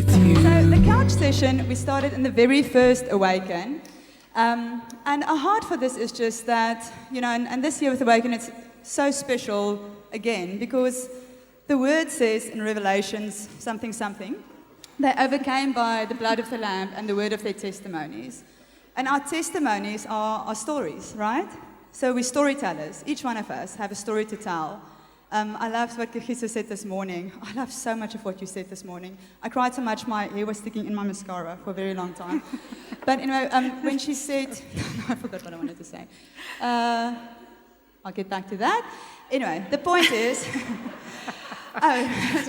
with you. So the couch session, we started in the very first Awaken. And our heart for this is just that, and this year with Awaken, it's so special again, because the word says in Revelations something, they overcame by the blood of the Lamb and the word of their testimonies. And our testimonies are our stories, right? So we're storytellers. Each one of us have a story to tell. I loved what Kagiso said this morning. I love so much of what you said this morning. I cried so much my hair was sticking in my mascara for a very long time. But anyway, when she said, I forgot what I wanted to say. I'll get back to that. Anyway, the point is,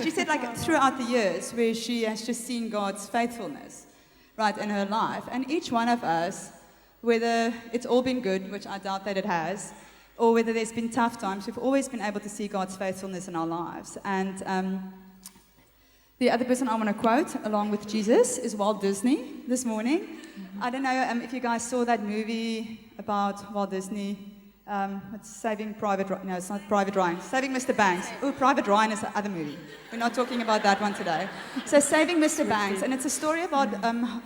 she said throughout the years where she has just seen God's faithfulness, right, in her life. And each one of us, whether it's all been good, which I doubt that it has, or whether there's been tough times, we've always been able to see God's faithfulness in our lives. And the other person I want to quote, along with Jesus, is Walt Disney this morning. Mm-hmm. I don't know if you guys saw that movie about Walt Disney. It's Saving Private Ryan. No, it's not Private Ryan. Saving Mr. Banks. Oh, Private Ryan is the other movie. We're not talking about that one today. So Saving Mr. Banks. And it's a story about,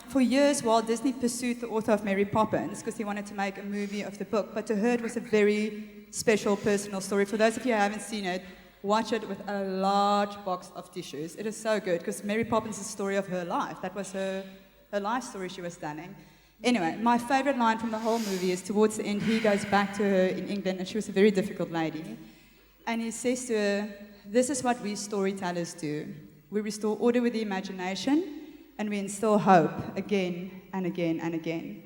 for years, Walt Disney pursued the author of Mary Poppins because he wanted to make a movie of the book. But to her, it was a very special, personal story. For those of you who haven't seen it, watch it with a large box of tissues. It is so good because Mary Poppins is the story of her life. That was her life story she was telling. Anyway, my favorite line from the whole movie is towards the end, he goes back to her in England, and she was a very difficult lady. And he says to her, this is what we storytellers do. We restore order with the imagination, and we instill hope again and again and again.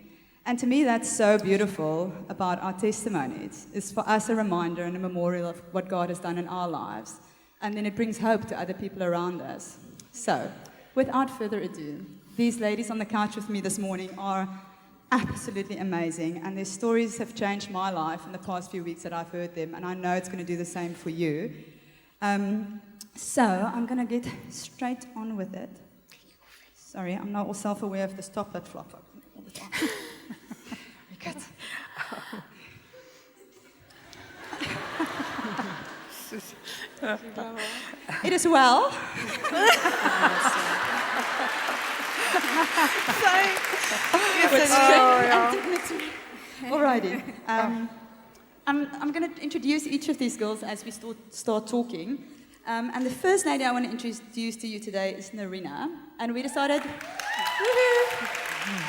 And to me, that's so beautiful about our testimonies. It's for us a reminder and a memorial of what God has done in our lives. And then it brings hope to other people around us. So, without further ado, these ladies on the couch with me this morning are absolutely amazing, and their stories have changed my life in the past few weeks that I've heard them, and I know it's going to do the same for you. So I'm going to get straight on with it. Sorry, I'm not all self-aware of the stop that flop up all the time. Very good. It is well. Alrighty. I'm going to introduce each of these girls as we start talking. And the first lady I want to introduce to you today is Narina. And we decided,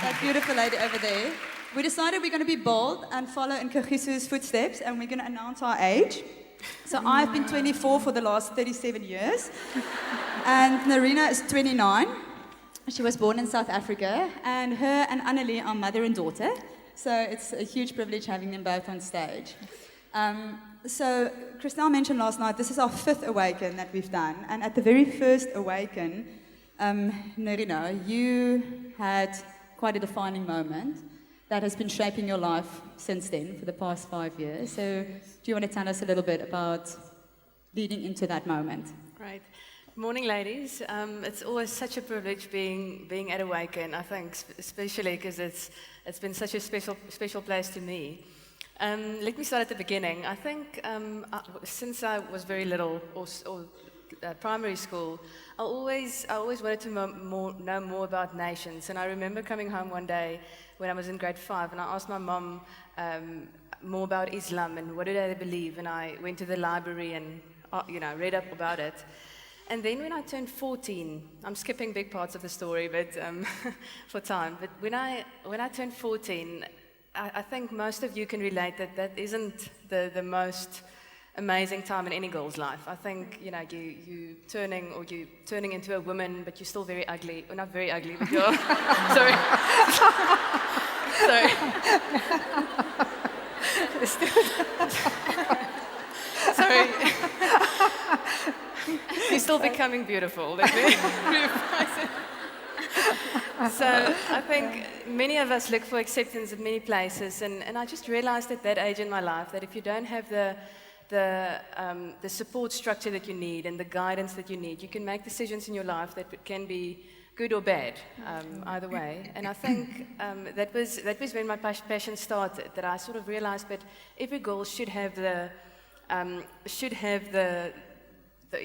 that beautiful lady over there, we decided we're going to be bold and follow in Kagiso's footsteps, and we're going to announce our age. So I've been 24 for the last 37 years, and Narina is 29. She was born in South Africa, and her and Annelie are mother and daughter. So it's a huge privilege having them both on stage. So Christelle mentioned last night, this is our 5th Awaken that we've done. And at the very first Awaken, Narina, you had quite a defining moment that has been shaping your life since then for the past 5 years. So do you want to tell us a little bit about leading into that moment? Right. Morning, ladies. It's always such a privilege being at Awaken, I think, especially because it's been such a special place to me. Let me start at the beginning. I think since I was very little, or primary school, I always wanted to know more about nations. And I remember coming home one day when I was in grade 5, and I asked my mom more about Islam and what do they believe. And I went to the library and read up about it. And then when I turned 14, I'm skipping big parts of the story, but for time. But when I turned 14, I think most of you can relate that isn't the most amazing time in any girl's life. I think you turning into a woman, but you're still very ugly. Or not very ugly, but you're sorry. Sorry. You're still becoming beautiful. So I think many of us look for acceptance at many places, and I just realized at that age in my life that if you don't have the support structure that you need and the guidance that you need, you can make decisions in your life that can be good or bad, either way. And I think that was when my passion started. That I sort of realized that every girl should have the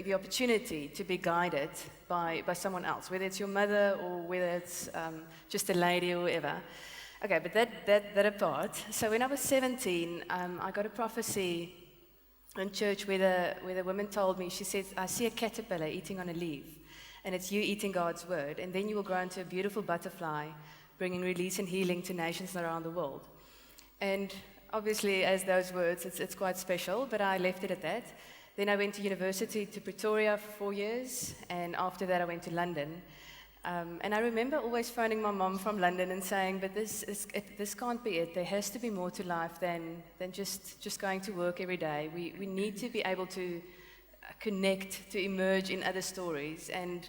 the opportunity to be guided by someone else, whether it's your mother or whether it's just a lady or whoever. Okay, but that apart. So when I was 17, I got a prophecy in church where the woman told me, she said, I see a caterpillar eating on a leaf, and it's you eating God's word, and then you will grow into a beautiful butterfly, bringing release and healing to nations around the world. And obviously, as those words, it's quite special, but I left it at that. Then I went to university to Pretoria for 4 years, and after that I went to London. And I remember always phoning my mom from London and saying, but this can't be it. There has to be more to life than just going to work every day. We need to be able to connect, to emerge in other stories. And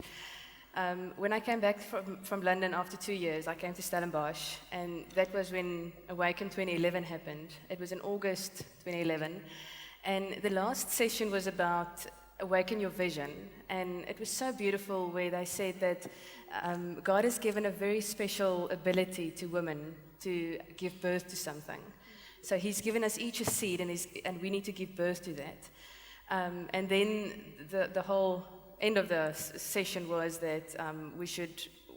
when I came back from London after 2 years, I came to Stellenbosch, and that was when Awaken 2011 happened. It was in August 2011, and the last session was about awaken your vision, and it was so beautiful where they said that God has given a very special ability to women to give birth to something. So He's given us each a seed, and we need to give birth to that. And then the whole end of the session was that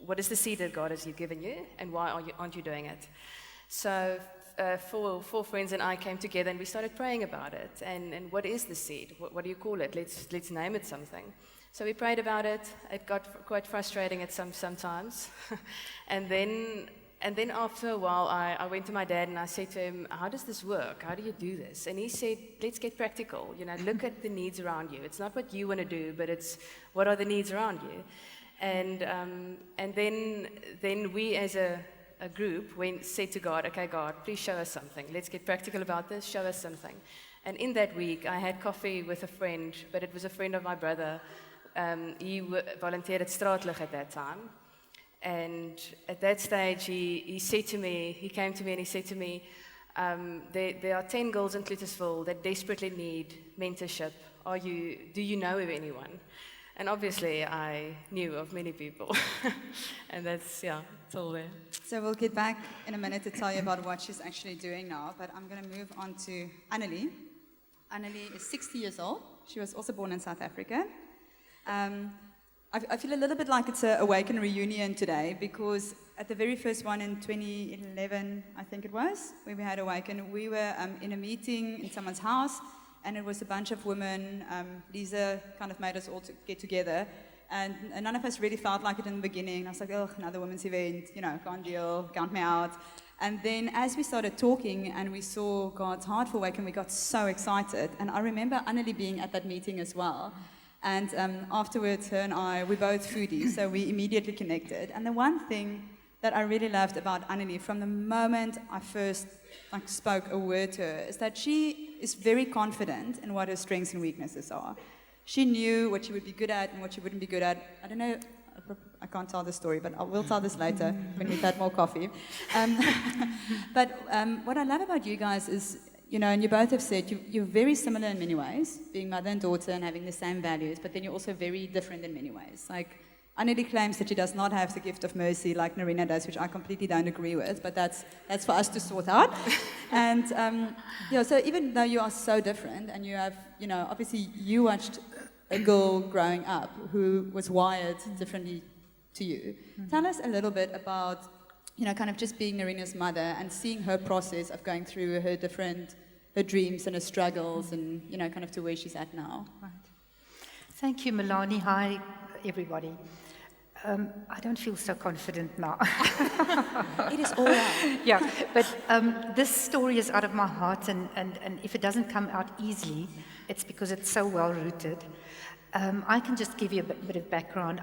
what is the seed that God has given you, and why aren't you doing it? So four friends and I came together, and we started praying about it. And what is the seed? What do you call it? Let's name it something. So we prayed about it. It got quite frustrating at sometimes. and then after a while, I went to my dad and I said to him, how does this work? How do you do this? And he said, let's get practical. Look at the needs around you. It's not what you want to do, but it's what are the needs around you. And then we as a group said to God, okay, God, please show us something. Let's get practical about this. Show us something. And in that week, I had coffee with a friend, but it was a friend of my brother. He volunteered at Straatlig at that time. And at that stage, he came to me and he said to me, there are 10 girls in Cluttersville that desperately need mentorship. Do you know of anyone? And obviously, I knew of many people. And it's all there. So we'll get back in a minute to tell you about what she's actually doing now, but I'm going to move on to Annelie. Annelie is 60 years old. She was also born in South Africa. I feel a little bit like it's an Awaken reunion today, because at the very first one in 2011, I think it was, when we had Awaken, we were in a meeting in someone's house, and it was a bunch of women. Lisa kind of made us all get together, and none of us really felt like it in the beginning. I was like, oh, another women's event, can't deal, count me out. And then as we started talking and we saw God's heart for Awaken, we got so excited. And I remember Annelie being at that meeting as well. And afterwards, her and I, we're both foodies, so we immediately connected. And the one thing that I really loved about Annelie from the moment I first spoke a word to her is that she is very confident in what her strengths and weaknesses are. She knew what she would be good at and what she wouldn't be good at. I don't know, I can't tell the story, but I will tell this later when we've had more coffee. But what I love about you guys is, and you both have said you're very similar in many ways, being mother and daughter and having the same values, but then you're also very different in many ways. Like, Annelie claims that she does not have the gift of mercy like Narina does, which I completely don't agree with, but that's for us to sort out. And, so even though you are so different, and you have, obviously you watched a girl growing up who was wired differently to you. Tell us a little bit about, kind of just being Narina's mother and seeing her process of going through her dreams and her struggles and, kind of to where she's at now. Right. Thank you, Melanie. Hi, everybody. I don't feel so confident now. It is all right. Yeah, but this story is out of my heart, and if it doesn't come out easily, it's because it's so well-rooted. I can just give you a bit of background.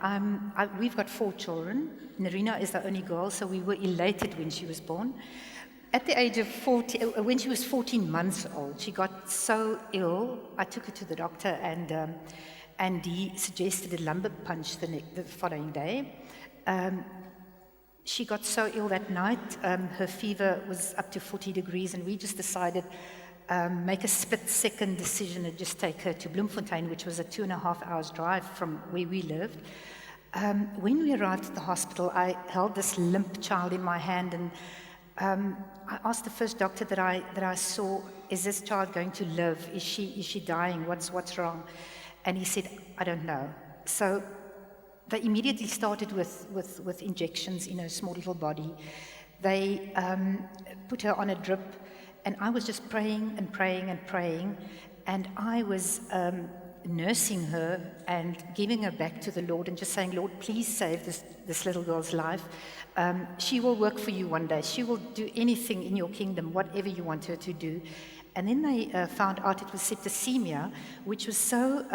We've got 4 children. Narina is the only girl, so we were elated when she was born. At the age of 14, when she was 14 months old, she got so ill. I took her to the doctor, and he suggested a lumbar puncture the following day. She got so ill that night. Her fever was up to 40 degrees, and we just decided make a split-second decision and just take her to Bloemfontein, which was a 2.5 hours drive from where we lived. When we arrived at the hospital, I held this limp child in my hand, and I asked the first doctor that I saw, is this child going to live? Is she dying? What's wrong? And he said, I don't know. So they immediately started with injections in her small little body. They put her on a drip, and I was just praying and praying and praying, and I was nursing her and giving her back to the Lord and just saying, Lord, please save this little girl's life. She will work for you one day. She will do anything in your kingdom, whatever you want her to do. And then they found out it was septicemia, which was so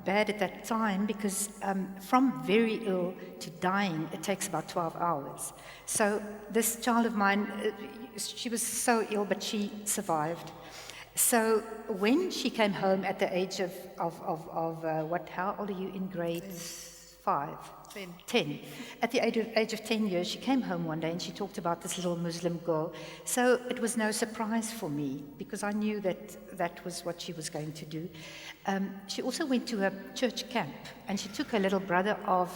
bad at that time because from very ill to dying, it takes about 12 hours. So this child of mine, she was so ill, but she survived. So when she came home at the age of how old are you in grade 5? 10. At the age of 10 years, she came home one day and she talked about this little Muslim girl. So it was no surprise for me because I knew that was what she was going to do. She also went to a church camp and she took her little brother of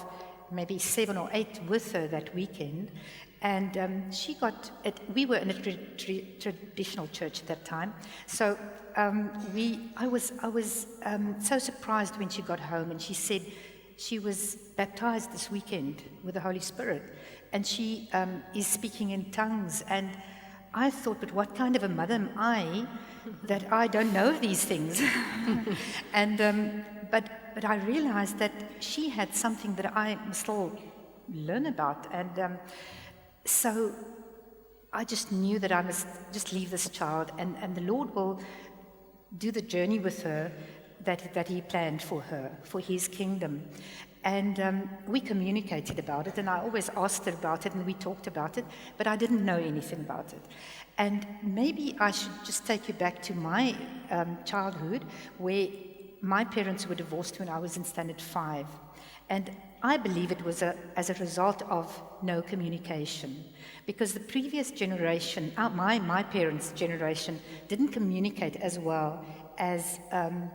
maybe 7 or 8 with her that weekend. And she got it. We were in a traditional church at that time, so I was so surprised when she got home, and she said she was baptized this weekend with the Holy Spirit, and she is speaking in tongues. And I thought, but what kind of a mother am I that I don't know these things? And but I realized that she had something that I must still learn about, and. So I just knew that I must just leave this child, and the Lord will do the journey with her that He planned for her, for His kingdom. And we communicated about it, and I always asked her about it, and we talked about it, but I didn't know anything about it. And maybe I should just take you back to my childhood, where my parents were divorced when I was in standard 5. And I believe it was as a result of no communication, because the previous generation, my parents' generation, didn't communicate as well as I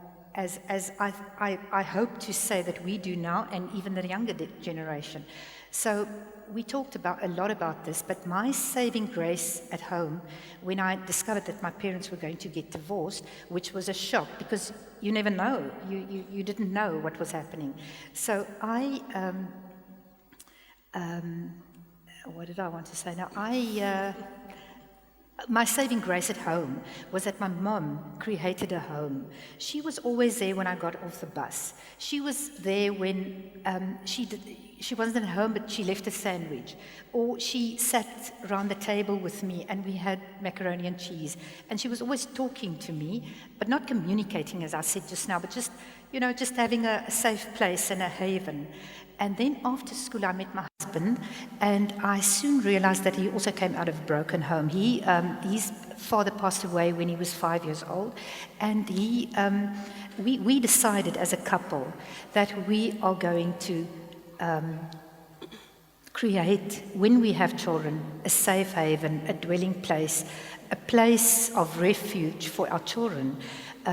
hope to say that we do now, and even the younger generation. So we talked a lot about this, but my saving grace at home, when I discovered that my parents were going to get divorced, which was a shock, because you never know, you didn't know what was happening. So what did I want to say now? My saving grace at home was that my mom created a home. She was always there when I got off the bus. She was there when she wasn't at home, but she left a sandwich. Or she sat around the table with me and we had macaroni and cheese. And she was always talking to me, but not communicating, as I said just now, but just having a safe place and a haven. And then after school, I met my husband, and I soon realized that he also came out of a broken home. His father passed away when he was 5 years old, and we decided as a couple that we are going to create, when we have children, a safe haven, a dwelling place, a place of refuge for our children,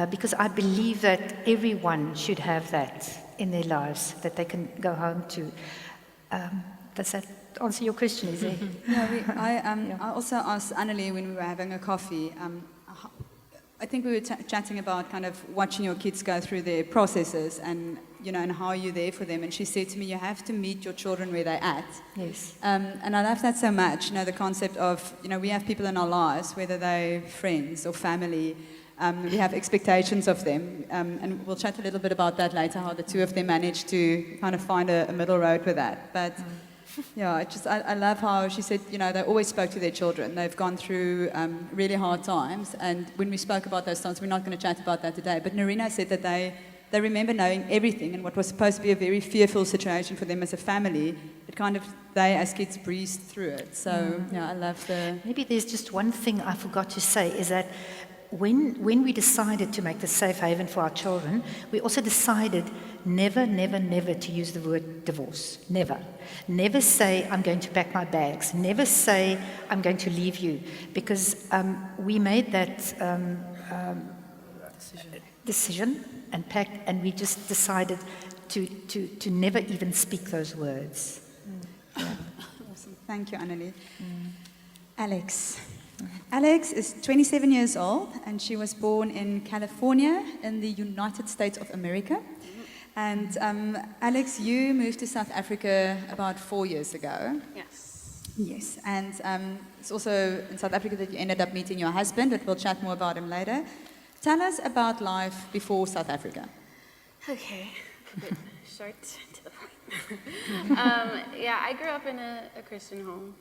because I believe that everyone should have that in their lives that they can go home to. Does that answer your question, is it? I also asked Annelie when we were having a coffee, I think we were chatting about kind of watching your kids go through their processes and, and how you're there for them. And she said to me, you have to meet your children where they're at. Yes. And I love that so much, the concept of, we have people in our lives, whether they're friends or family, we have expectations of them, and we'll chat a little bit about that later, how the two of them managed to kind of find a middle road with that. But I love how she said, they always spoke to their children. They've gone through really hard times, and when we spoke about those times, we're not going to chat about that today, but Narina said that they remember knowing everything, and what was supposed to be a very fearful situation for them as a family, but kind of they as kids breezed through it. So, I love the... Maybe there's just one thing I forgot to say, is that when we decided to make the safe haven for our children, we also decided never, never, never to use the word divorce. Never. Never say, I'm going to pack my bags. Never say, I'm going to leave you. Because we made that decision and packed, and we just decided to never even speak those words. Yeah. Awesome. Thank you, Annelie. Alex. Alex is 27 years old, and she was born in California in the United States of America. And Alex, you moved to South Africa about 4 years ago. Yes. Yes, and it's also in South Africa that you ended up meeting your husband, but we'll chat more about him later. Tell us about life before South Africa. Okay. A bit short to the point. Yeah, I grew up in a Christian home.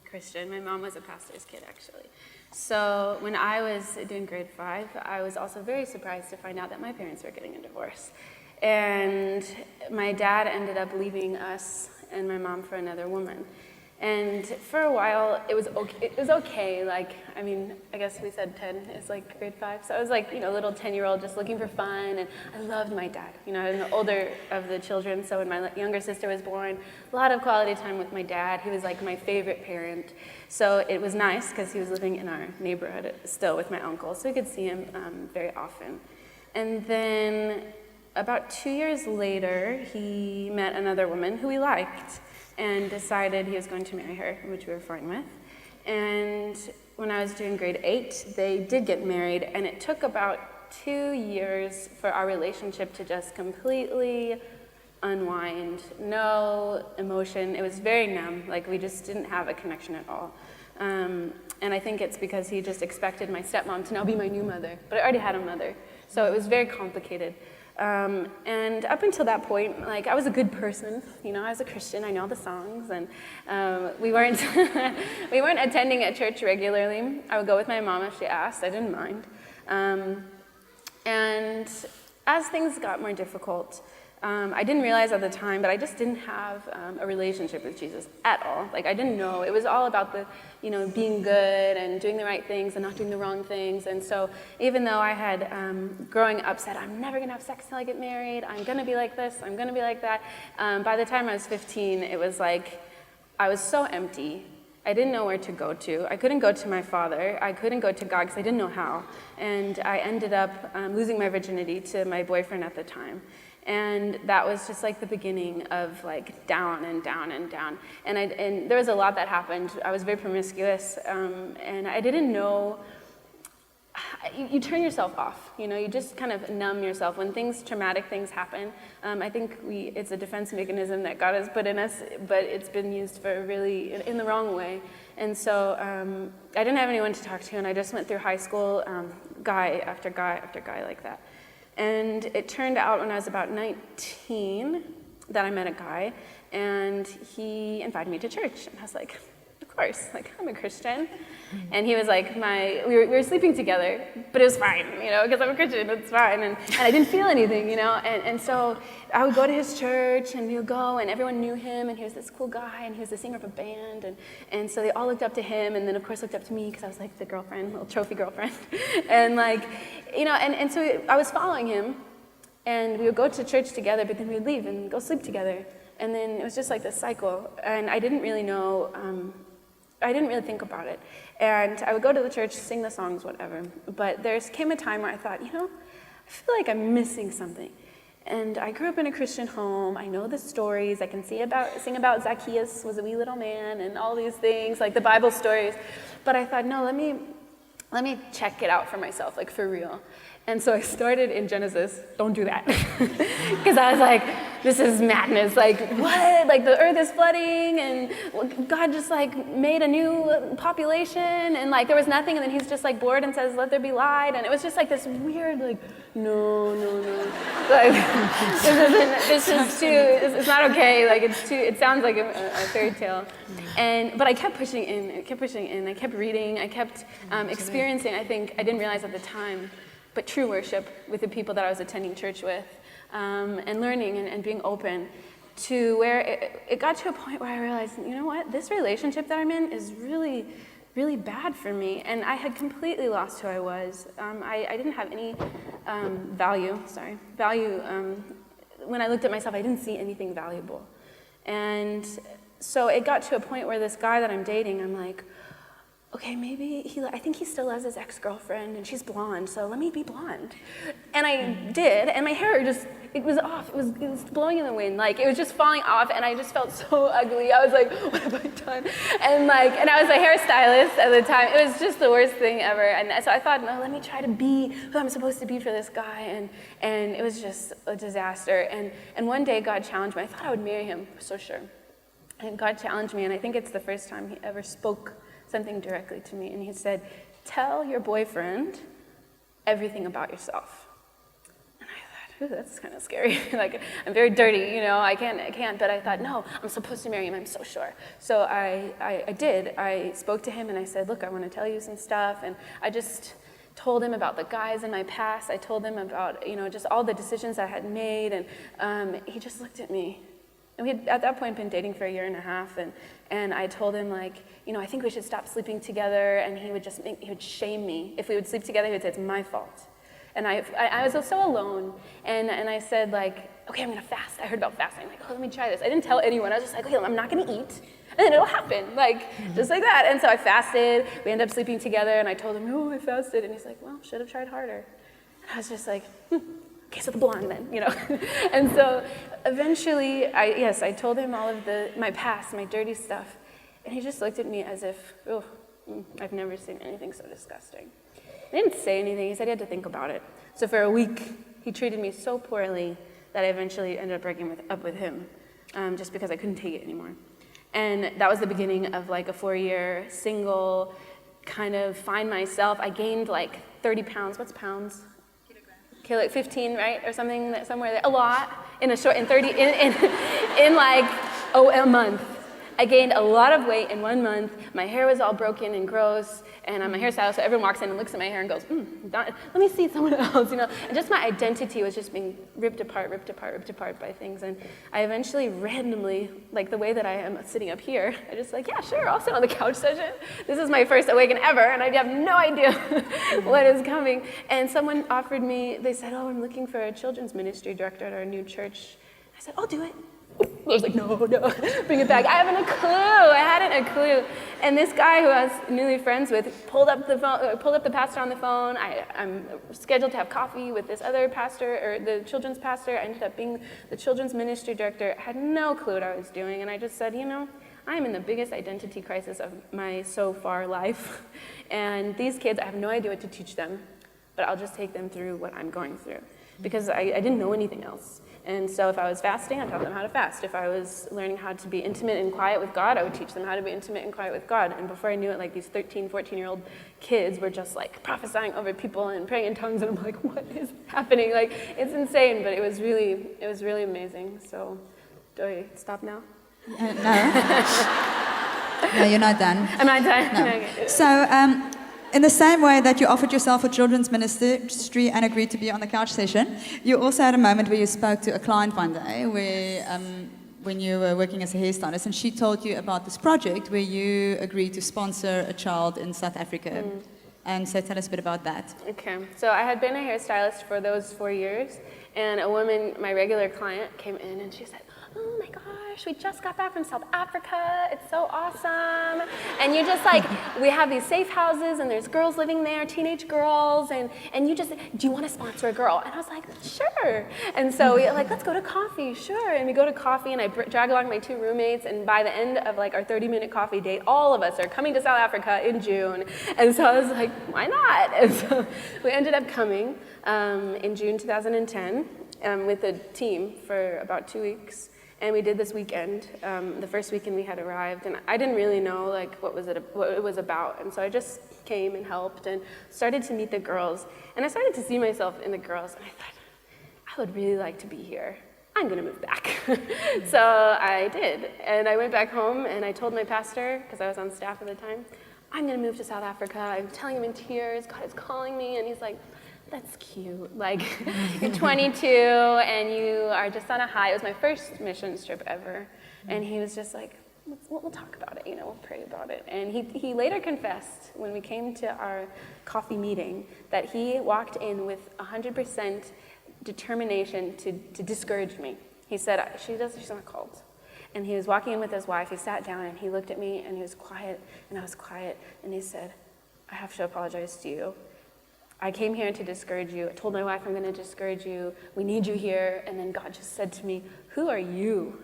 Christian. My mom was a pastor's kid, actually. So when I was doing grade 5, I was also very surprised to find out that my parents were getting a divorce. And my dad ended up leaving us and my mom for another woman. And for a while, it was okay. It was okay. Like, I mean, I guess we said 10 is like grade 5. So I was like, little 10-year-old just looking for fun. And I loved my dad. I'm the older of the children. So when my younger sister was born, a lot of quality time with my dad. He was like my favorite parent. So it was nice because he was living in our neighborhood still with my uncle. So we could see him very often. And then about 2 years later, he met another woman who he liked, and decided he was going to marry her, which we were fine with. And when I was doing grade 8, they did get married, and it took about 2 years for our relationship to just completely unwind. No emotion. It was very numb. Like, we just didn't have a connection at all. And I think it's because he just expected my stepmom to now be my new mother, but I already had a mother. So it was very complicated. And up until that point, like, I was a good person, I was a Christian, I know all the songs, and we weren't we weren't attending at church regularly. I would go with my mom if she asked. I didn't mind. And as things got more difficult, I didn't realize at the time, but I just didn't have a relationship with Jesus at all. Like, I didn't know. It was all about the, being good and doing the right things and not doing the wrong things. And so even though I had, growing up, said, I'm never going to have sex till I get married, I'm going to be like this, I'm going to be like that, by the time I was 15, it was like I was so empty. I didn't know where to go to. I couldn't go to my father. I couldn't go to God because I didn't know how. And I ended up losing my virginity to my boyfriend at the time. And that was just like the beginning of like down and down and down. And there was a lot that happened. I was very promiscuous, and I didn't know. You turn yourself off, you just kind of numb yourself. When traumatic things happen, I think it's a defense mechanism that God has put in us, but it's been used for really in the wrong way. And so I didn't have anyone to talk to, and I just went through high school, guy after guy after guy like that. And it turned out when I was about 19 that I met a guy, and he invited me to church. And I was like, of course, like, I'm a Christian. And he was like, we were sleeping together, but it was fine, because I'm a Christian, it's fine. And I didn't feel anything, And so I would go to his church, and we would go, and everyone knew him, and he was this cool guy, and he was the singer of a band. And so they all looked up to him, and then, of course, looked up to me, because I was like the girlfriend, little trophy girlfriend. And like, and so I was following him, and we would go to church together, but then we would leave and go sleep together. And then it was just like this cycle, and I didn't really know, I didn't really think about it. And I would go to the church, sing the songs, whatever. But there came a time where I thought, I feel like I'm missing something. And I grew up in a Christian home. I know the stories. I can sing about Zacchaeus was a wee little man and all these things, like the Bible stories. But I thought, no, let me check it out for myself, like for real. And so I started in Genesis. Don't do that. Because I was like, this is madness. Like, what? Like, the earth is flooding, and God just, like, made a new population, and, like, there was nothing, and then he's just, like, bored and says, let there be light. And it was just, like, this weird, like, no. Like, this is too, it's not okay. Like, it sounds like a fairy tale. But I kept pushing in. I kept reading. I kept experiencing, I think, I didn't realize at the time, but true worship with the people that I was attending church with, and learning and being open to where it got to a point where I realized, you know what, this relationship that I'm in is really, really bad for me. And I had completely lost who I was. I didn't have any value. When I looked at myself, I didn't see anything valuable. And so it got to a point where this guy that I'm dating, I'm like, okay, maybe I think he still loves his ex-girlfriend and she's blonde, so let me be blonde. And I did, and my hair it was off. It was blowing in the wind. Like, it was just falling off, and I just felt so ugly. I was like, what have I done? And I was a hairstylist at the time. It was just the worst thing ever. And so I thought, no, let me try to be who I'm supposed to be for this guy. And it was just a disaster. And one day God challenged me. I thought I would marry him, for so sure. And God challenged me, and I think it's the first time he ever spoke something directly to me. And he said, tell your boyfriend everything about yourself. And I thought, ooh, that's kind of scary. Like, I'm very dirty, I can't. But I thought, no, I'm supposed to marry him, I'm so sure. So I did. I spoke to him and I said, look, I want to tell you some stuff. And I just told him about the guys in my past. I told him about, just all the decisions I had made. And he just looked at me. And we had, at that point, been dating for a year and a half, and I told him, I think we should stop sleeping together, and he would shame me. If we would sleep together, he would say, it's my fault. And I was so alone, and I said, okay, I'm gonna fast. I heard about fasting. I'm like, oh, let me try this. I didn't tell anyone. I was just like, okay, I'm not gonna eat, and then it'll happen, just like that. And so I fasted. We ended up sleeping together, and I told him, oh, I fasted. And he's like, well, should have tried harder. And I was just like, okay, so the blonde then, And so eventually, I told him all of my past, my dirty stuff. And he just looked at me as if, oh, I've never seen anything so disgusting. He didn't say anything. He said he had to think about it. So for a week, he treated me so poorly that I eventually ended up breaking up with him, just because I couldn't take it anymore. And that was the beginning of a 4-year single kind of find myself. I gained 30 pounds. What's pounds? 15, right, or something, somewhere there, a lot, in a month. I gained a lot of weight in 1 month. My hair was all broken and gross, and I'm a hairstylist, so everyone walks in and looks at my hair and goes, let me see someone else, And just my identity was just being ripped apart by things, and I eventually randomly, the way that I am sitting up here, I just yeah, sure, I'll sit on the couch session. This is my first awaken ever, and I have no idea what is coming. And someone offered me, they said, oh, I'm looking for a children's ministry director at our new church. I said, I'll do it. I was like, no, bring it back. I hadn't a clue. And this guy who I was newly friends with pulled up the pastor on the phone. I'm scheduled to have coffee with this other pastor, or the children's pastor. I ended up being the children's ministry director. I had no clue what I was doing. And I just said, I am in the biggest identity crisis of my so far life. And these kids, I have no idea what to teach them, but I'll just take them through what I'm going through. Because I didn't know anything else. And so if I was fasting, I taught them how to fast. If I was learning how to be intimate and quiet with God, I would teach them how to be intimate and quiet with God. And before I knew it, these 13, 14-year-old kids were just prophesying over people and praying in tongues, and I'm like, what is happening? It's insane, but it was really amazing. So, do I stop now? No. No, you're not done. Am I done? No. Okay. So, in the same way that you offered yourself for children's ministry and agreed to be on the couch session, you also had a moment where you spoke to a client one day when you were working as a hairstylist, and she told you about this project where you agreed to sponsor a child in South Africa. And so tell us a bit about that. Okay, so I had been a hairstylist for those 4 years, and a woman, my regular client, came in and she said, oh my gosh, we just got back from South Africa. It's so awesome. And you just we have these safe houses and there's girls living there, teenage girls, and you just, do you want to sponsor a girl? And I was like, sure. And so we let's go to coffee, sure. And we go to coffee and I drag along my 2 roommates, and by the end of our 30-minute coffee date, all of us are coming to South Africa in June. And so I was like, why not? And so we ended up coming in June 2010 with a team for about 2 weeks. And we did this weekend. The first weekend we had arrived, and I didn't really know what it was about. And so I just came and helped and started to meet the girls. And I started to see myself in the girls, and I thought, I would really like to be here. I'm gonna move back. So I did. And I went back home and I told my pastor, because I was on staff at the time, I'm gonna move to South Africa. I'm telling him in tears, God is calling me. And he's like, that's cute. You're 22 and you are just on a high. It was my first missions trip ever. And he was just like, we'll talk about it, we'll pray about it. And he later confessed when we came to our coffee meeting that he walked in with 100% determination to discourage me. He said, she's not called. And he was walking in with his wife. He sat down and he looked at me and he was quiet and I was quiet. And he said, I have to apologize to you. I came here to discourage you. I told my wife I'm going to discourage you. We need you here. And then God just said to me, who are you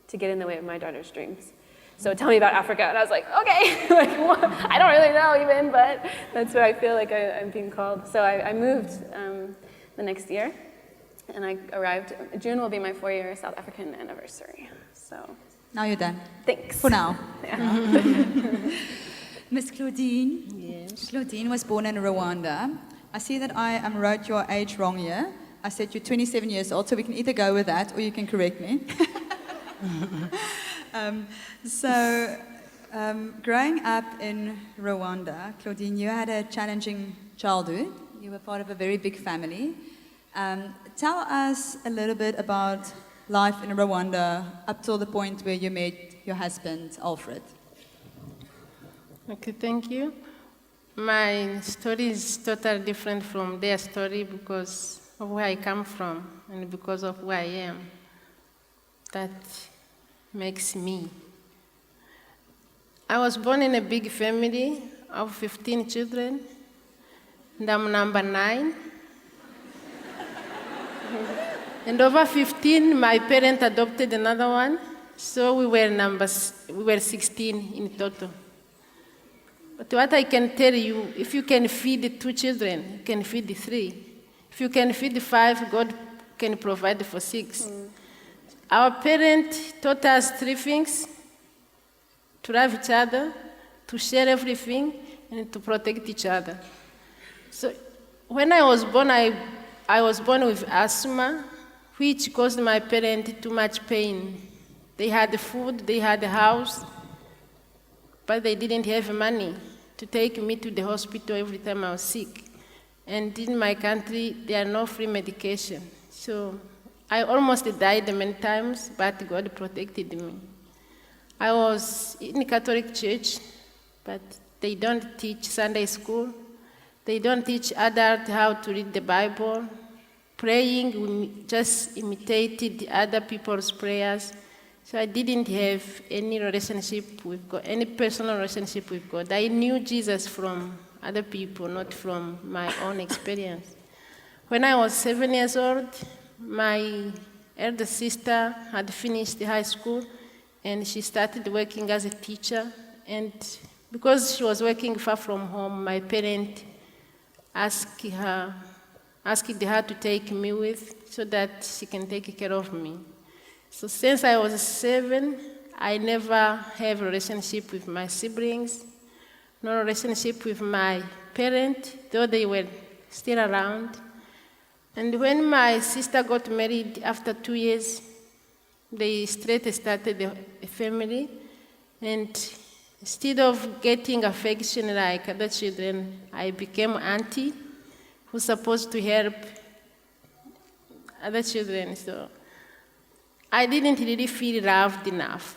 to get in the way of my daughter's dreams? So tell me about Africa. And I was like, okay. Like, what? I don't really know even, but that's where I feel like I'm being called. So I moved the next year. And I arrived, June will be my 4-year South African anniversary. So Now you're done. thanks. For now. Yeah. Miss Claudine. Yes. Claudine was born in Rwanda. I see that I wrote your age wrong here. I said you're 27 years old, so we can either go with that or you can correct me. Growing up in Rwanda, Claudine, you had a challenging childhood. You were part of a very big family. Tell us a little bit about life in Rwanda up till the point where you met your husband, Alfred. Okay, thank you. My story is totally different from their story because of where I come from and because of where I am. That makes me. I was born in a big family of 15 children, and I'm number 9. And over 15, my parents adopted another one, so we were 16 in total. But what I can tell you, if you can feed 2 children, you can feed 3. If you can feed 5, God can provide for 6. Our parents taught us 3 things: to love each other, to share everything, and to protect each other. So when I was born, I was born with asthma, which caused my parents too much pain. They had the food, they had the house, but they didn't have money to take me to the hospital every time I was sick. And in my country, there are no free medication. So I almost died many times, but God protected me. I was in a Catholic church, but they don't teach Sunday school. They don't teach adults how to read the Bible. Praying, we just imitated other people's prayers. So I didn't have any relationship with God, any personal relationship with God. I knew Jesus from other people, not from my own experience. When I was 7 years old, my elder sister had finished high school, and she started working as a teacher. And because she was working far from home, my parents asked her to take me with so that she can take care of me. So since I was 7, I never have a relationship with my siblings, no relationship with my parents, though they were still around. And when my sister got married after 2 years, they straight started a family. And instead of getting affection like other children, I became auntie who's supposed to help other children. So I didn't really feel loved enough.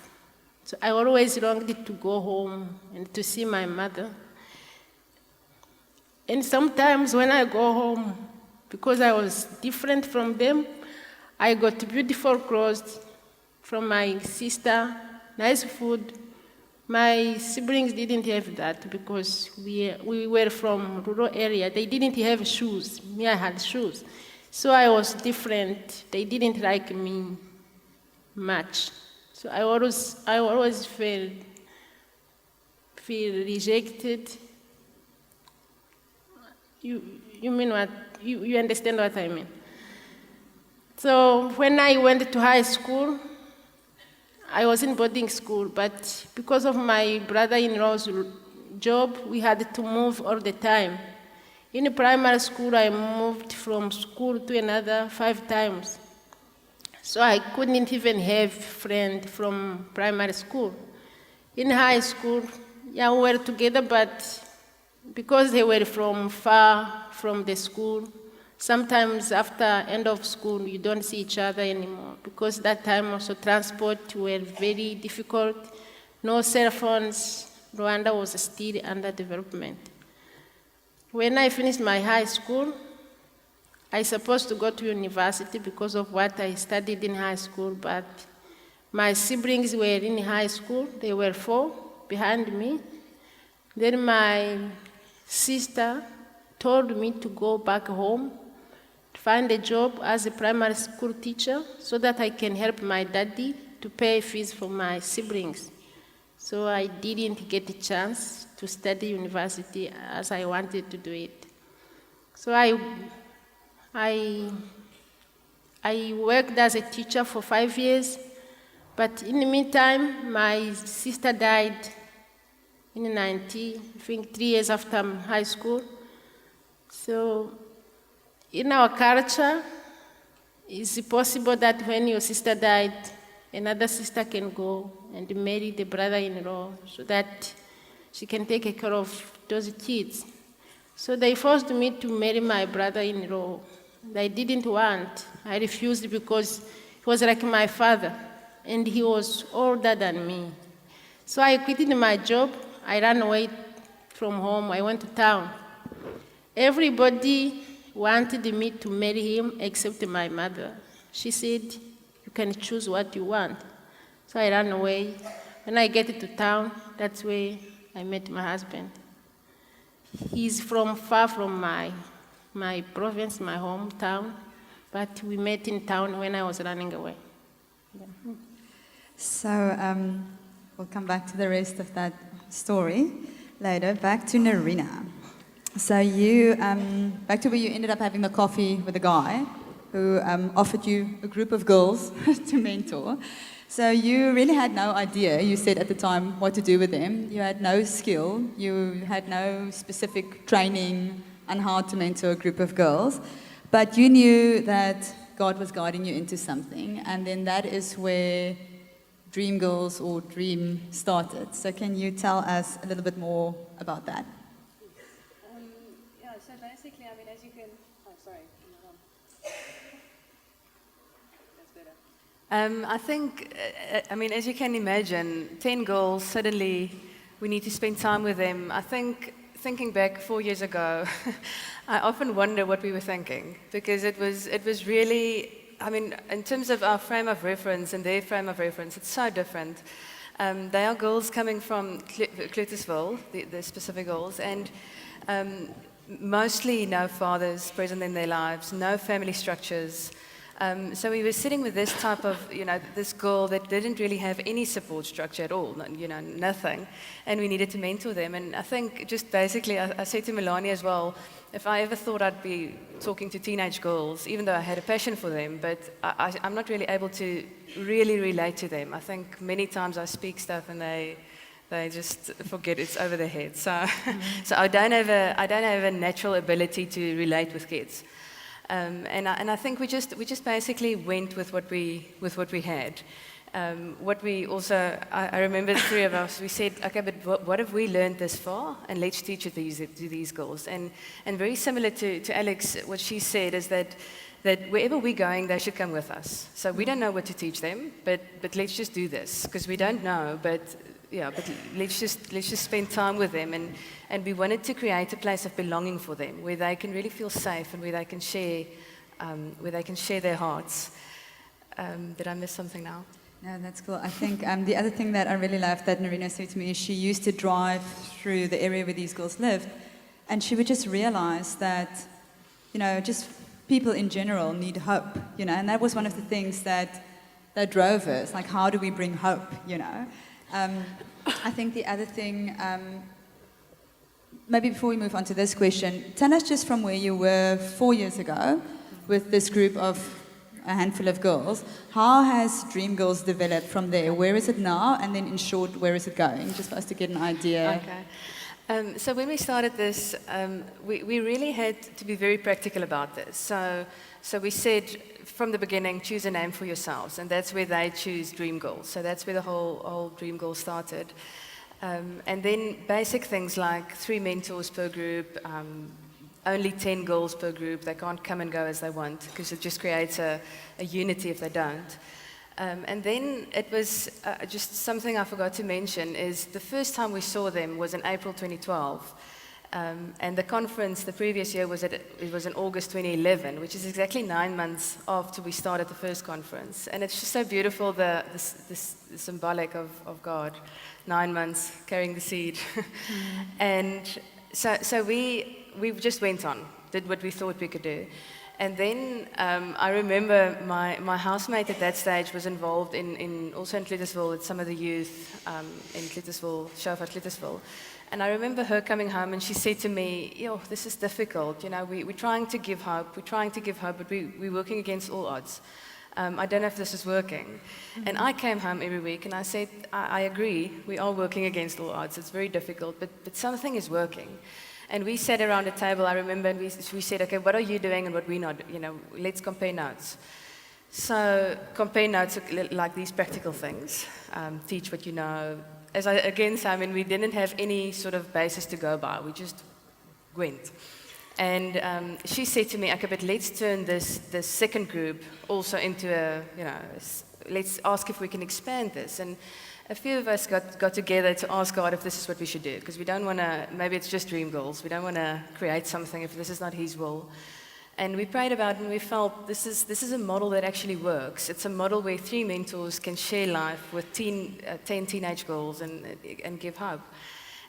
So I always longed to go home and to see my mother. And sometimes when I go home, because I was different from them, I got beautiful clothes from my sister, nice food. My siblings didn't have that because we were from rural area. They didn't have shoes. Me, I had shoes. So I was different. They didn't like me much. So I always feel rejected. You mean what? You understand what I mean? So when I went to high school, I was in boarding school, but because of my brother-in-law's job, we had to move all the time. In primary school, I moved from school to another 5 times. So I couldn't even have friends from primary school. In high school, yeah, we were together, but because they were from far from the school, sometimes after end of school, you don't see each other anymore. Because that time also transport were very difficult. No cell phones. Rwanda was still under development. When I finished my high school, I was supposed to go to university because of what I studied in high school, but My siblings were in high school. They were 4 behind me. Then my sister told me to go back home to find a job as a primary school teacher so that I can help my daddy to pay fees for my siblings. So I didn't get a chance to study university as I wanted to do it. So I worked as a teacher for 5 years, but in the meantime, my sister died in 90, I think 3 years after high school. So in our culture, it's possible that when your sister died, another sister can go and marry the brother-in-law so that she can take care of those kids. So they forced me to marry my brother-in-law. I didn't want. I refused because he was like my father, and he was older than me. So I quit my job. I ran away from home. I went to town. Everybody wanted me to marry him except my mother. She said, you can choose what you want. So I ran away. When I get to town, that's where I met my husband. He's far from my province, my hometown, but we met in town when I was running away. Yeah. So we'll come back to the rest of that story later. Back to Narina. So you, back to where you ended up having the coffee with a guy who offered you a group of girls to mentor. So you really had no idea, you said at the time, what to do with them. You had no skill. You had no specific training on how to mentor a group of girls. But you knew that God was guiding you into something. And then that is where Dream Girls or Dream started. So can you tell us a little bit more about that? Yeah, so basically, I mean, as you can... Oh, sorry. That's better. I think, I mean, as you can imagine, 10 girls, suddenly we need to spend time with them. I think, thinking back 4 years ago, I often wonder what we were thinking, because it was really... I mean, in terms of our frame of reference and their frame of reference, it's so different. They are girls coming from Cluttersville, the specific girls, and mostly no fathers present in their lives, no family structures. So we were sitting with this type of, this girl that didn't really have any support structure at all, nothing. And we needed to mentor them. And I think just basically, I said to Milani as well, if I ever thought I'd be talking to teenage girls, even though I had a passion for them, but I'm not really able to really relate to them. I think many times I speak stuff and they just forget it's over their head. So, so I don't have a natural ability to relate with kids. And I think we just basically went with what we had. What we also, I remember the three of us, we said, okay, but what have we learned this far? And let's teach it to these girls. And very similar to Alex, what she said is that wherever we're going, they should come with us. So we don't know what to teach them, but let's just do this, because we don't know, but let's just spend time with them. And we wanted to create a place of belonging for them, where they can really feel safe and where they can share their hearts. Did I miss something now? No, that's cool. I think the other thing that I really loved that Narina said to me is she used to drive through the area where these girls lived, and she would just realize that, just people in general need hope, and that was one of the things that drove us, like, how do we bring hope, I think the other thing, maybe before we move on to this question, tell us just from where you were 4 years ago with this group of a handful of girls, how has Dream Girls developed from there? Where is it now? And then in short, where is it going? Just for us to get an idea. Okay. So when we started this, we really had to be very practical about this. So we said from the beginning, choose a name for yourselves, and that's where they choose Dream Girls. So that's where the whole Dream Girls started. And then basic things like 3 mentors per group, only 10 girls per group. They can't come and go as they want, because it just creates a unity if they don't. And then it was just something I forgot to mention is the first time we saw them was in April 2012. And the conference the previous year it was in August 2011, which is exactly 9 months after we started the first conference. And it's just so beautiful, the symbolic of God, 9 months carrying the seed. And so we just went on, did what we thought we could do. And then I remember my housemate at that stage was involved also in Clittersville, at some of the youth in Clittersville, Shofar Clittersville. And I remember her coming home and she said to me, "Yo, this is difficult. You know, we're trying to give hope, but we're working against all odds. I don't know if this is working." And I came home every week and I said, I agree, we are working against all odds. It's very difficult, but something is working. And we sat around a table, I remember, and we said, "Okay, what are you doing and what we're not, let's compare notes." So compare notes like these practical things, teach what you know. As I again say, we didn't have any sort of basis to go by. We just went. And she said to me, "Okay, but let's turn this second group also into let's ask if we can expand this." And a few of us got together to ask God if this is what we should do, because we don't want to, maybe it's just dream goals. We don't want to create something if this is not His will. And we prayed about it and we felt this is a model that actually works. It's a model where 3 mentors can share life with 10 teenage girls and give hope.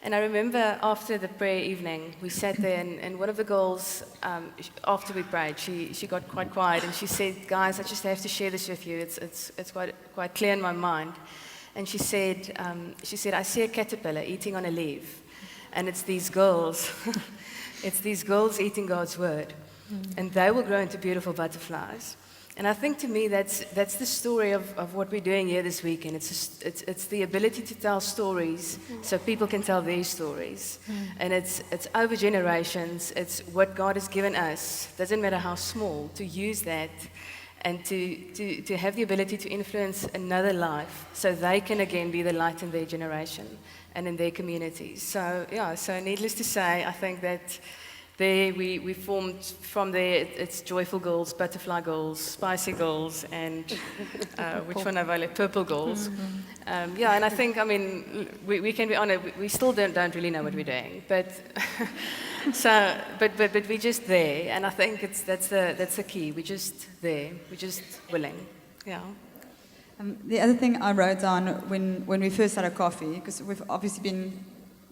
And I remember after the prayer evening, we sat there and one of the girls, after we prayed, she got quite quiet and she said, "Guys, I just have to share this with you. It's quite clear in my mind." And she said, "I see a caterpillar eating on a leaf, and it's these girls, eating God's word. And they will grow into beautiful butterflies." And I think to me that's the story of what we're doing here this weekend. It's the ability to tell stories so people can tell their stories. And it's over generations. It's what God has given us, doesn't matter how small, to use that and to have the ability to influence another life so they can again be the light in their generation and in their communities. So needless to say, I think that there we formed from there, it's joyful girls, butterfly girls, spicy girls, and which one have I left? Purple girls. And I think, we can be honest, we still don't really know what we're doing, but but we're just there, and I think that's the key. We're just there. We're just willing. Yeah. The other thing I wrote down when we first had a coffee, because we've obviously been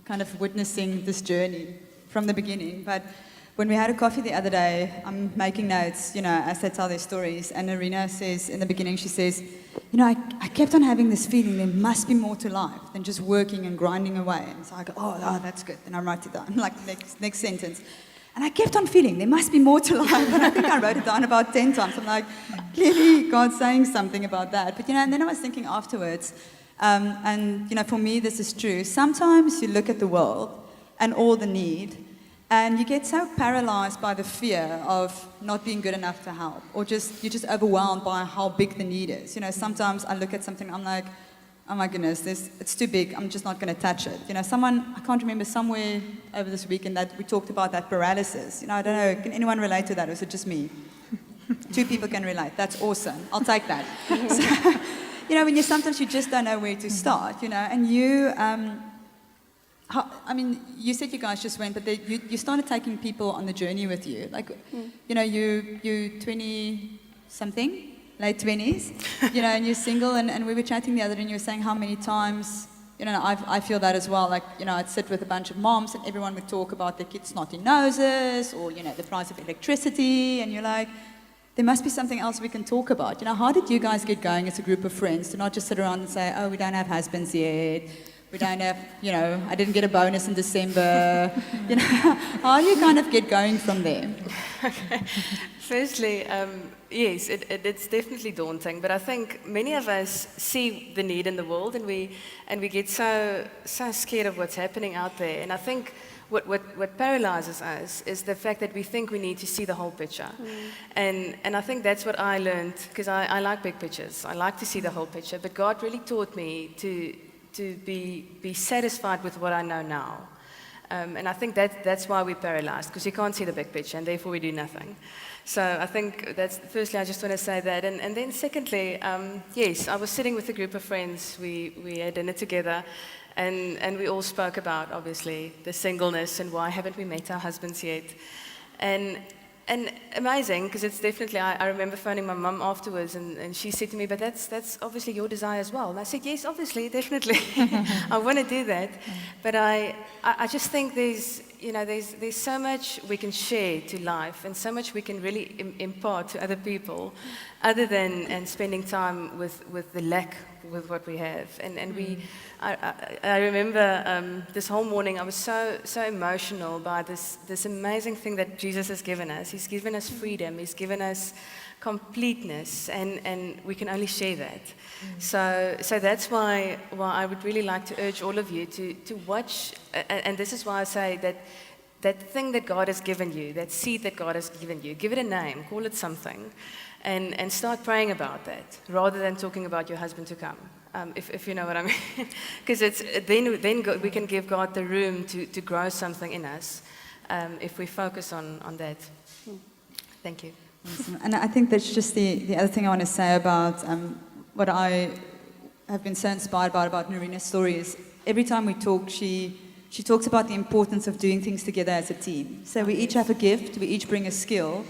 kind of witnessing this journey from the beginning, but when we had a coffee the other day, I'm making notes, as they tell their stories, and Arena says, in the beginning, she says, I kept on having this feeling there must be more to life than just working and grinding away. And so I go, oh, that's good. Then I write it down, like next sentence. And I kept on feeling there must be more to life, and I think I wrote it down about 10 times. I'm like, clearly God's saying something about that. But, and then I was thinking afterwards, for me, this is true. Sometimes you look at the world and all the need, and you get so paralyzed by the fear of not being good enough to help, or you're just overwhelmed by how big the need is. Sometimes I look at something, I'm like, oh my goodness, it's too big, I'm just not going to touch it. I can't remember, somewhere over this weekend that we talked about that paralysis. I don't know, can anyone relate to that, or is it just me? 2 people can relate, that's awesome, I'll take that. So, when sometimes you just don't know where to start, and you... you said you guys just went, but you started taking people on the journey with you. Like, you 20-something, late 20s, and you're single, and we were chatting the other day, and you were saying how many times, I feel that as well. Like, I'd sit with a bunch of moms, and everyone would talk about their kids' snotty noses, or, the price of electricity, and you're like, there must be something else we can talk about. How did you guys get going as a group of friends to not just sit around and say, oh, we don't have husbands yet, we don't have, I didn't get a bonus in December. How do you kind of get going from there? Okay. Firstly, yes, it's definitely daunting, but I think many of us see the need in the world, and we get so scared of what's happening out there. And I think what paralyzes us is the fact that we think we need to see the whole picture. And I think that's what I learned, because I like big pictures. I like to see the whole picture, but God really taught me to be satisfied with what I know now. And I think that's why we're paralyzed, because you can't see the big picture, and therefore we do nothing. So I think that's, firstly, I just want to say that. And then secondly, yes, I was sitting with a group of friends. We had dinner together, and we all spoke about, obviously, the singleness and why haven't we met our husbands yet. And amazing, because it's definitely, I remember phoning my mum afterwards, and she said to me, but that's obviously your desire as well. And I said, yes, obviously, definitely. I want to do that. But I just think there's so much we can share to life, and so much we can really impart to other people, other than and spending time with the lack with what we have. And I remember this whole morning I was so emotional by this amazing thing that Jesus has given us. He's given us freedom. He's given us completeness, and we can only share that. So that's why I would really like to urge all of you to watch, and this is why I say that thing that God has given you, that seed that God has given you, give it a name, call it something, and start praying about that, rather than talking about your husband to come, if you know what I mean. Because then we can give God the room to grow something in us, if we focus on that. Thank you. Awesome. And I think that's just the other thing I want to say about what I have been so inspired by about Narina's story is every time we talk, she talks about the importance of doing things together as a team. So we each have a gift, we each bring a skill,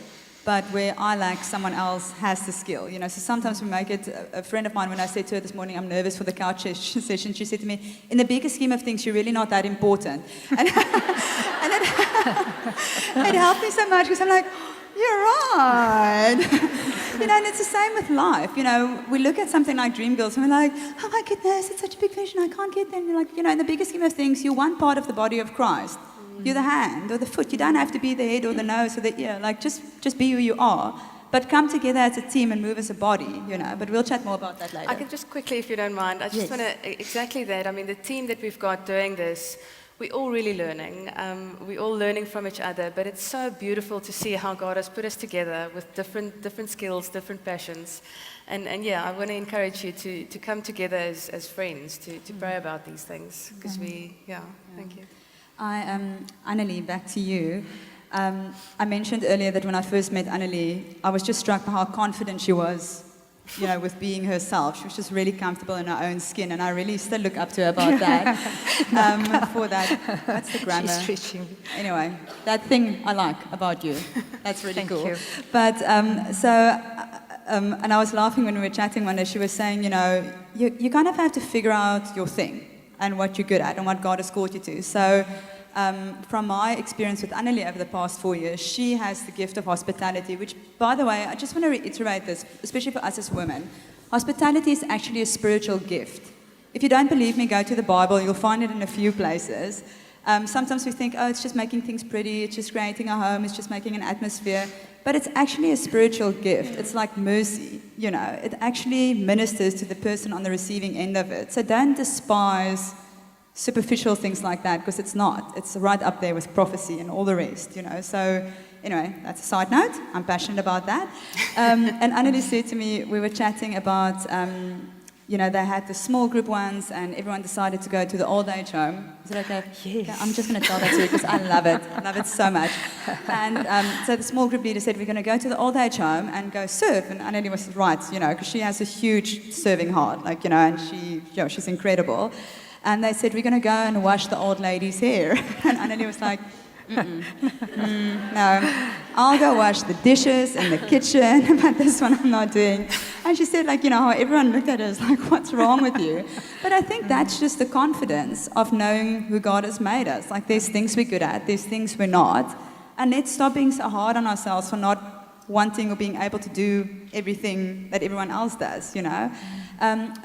but where I lack, someone else has the skill. So sometimes we make it. A friend of mine, when I said to her this morning, I'm nervous for the couch session, she said to me, in the bigger scheme of things, you're really not that important. And it helped me so much, because I'm like, you're right. And it's the same with life. We look at something like Dream Girls and we're like, oh my goodness, it's such a big vision, I can't get there. And you're like, in the bigger scheme of things, you're one part of the body of Christ. You're the hand or the foot. You don't have to be the head or the nose or the ear. Like, just be who you are. But come together as a team and move as a body, But we'll chat more about that later. I can just quickly, if you don't mind, I just want to, exactly that. I mean, the team that we've got doing this, we're all really learning. We're all learning from each other, but it's so beautiful to see how God has put us together with different skills, different passions. And yeah, I want to encourage you to come together as friends, to pray about these things, because thank you. Annelie, back to you. I mentioned earlier that when I first met Annelie, I was just struck by how confident she was, with being herself. She was just really comfortable in her own skin, and I really still look up to her about that. For that, that's the grammar. She's stretching. Anyway, that thing I like about you. That's really Thank cool. you. But and I was laughing when we were chatting one day. She was saying, you kind of have to figure out your thing and what you're good at and what God has called you to. So from my experience with Annelie over the past 4 years, she has the gift of hospitality, which, by the way, I just want to reiterate this, especially for us as women. Hospitality is actually a spiritual gift. If you don't believe me, go to the Bible. You'll find it in a few places. Sometimes we think, it's just making things pretty, it's just creating a home, it's just making an atmosphere. But it's actually a spiritual gift. It's like mercy, It actually ministers to the person on the receiving end of it. So don't despise superficial things like that, because it's not. It's right up there with prophecy and all the rest, So anyway, that's a side note. I'm passionate about that. And Annelie said to me, we were chatting about, they had the small group ones, and everyone decided to go to the old age home. Is it okay? Yes. Okay, I'm just going to tell that to you because I love it. I love it so much. And so the small group leader said, we're going to go to the old age home and go surf. And Annelie was right, because she has a huge serving heart, and she's incredible. And they said, we're going to go and wash the old lady's hair. And Annelie was like, no, I'll go wash the dishes in the kitchen, but this one I'm not doing. And she said, how everyone looked at us like, what's wrong with you? But I think that's just the confidence of knowing who God has made us. Like, there's things we're good at, there's things we're not. And let's stop being so hard on ourselves for not wanting or being able to do everything that everyone else does,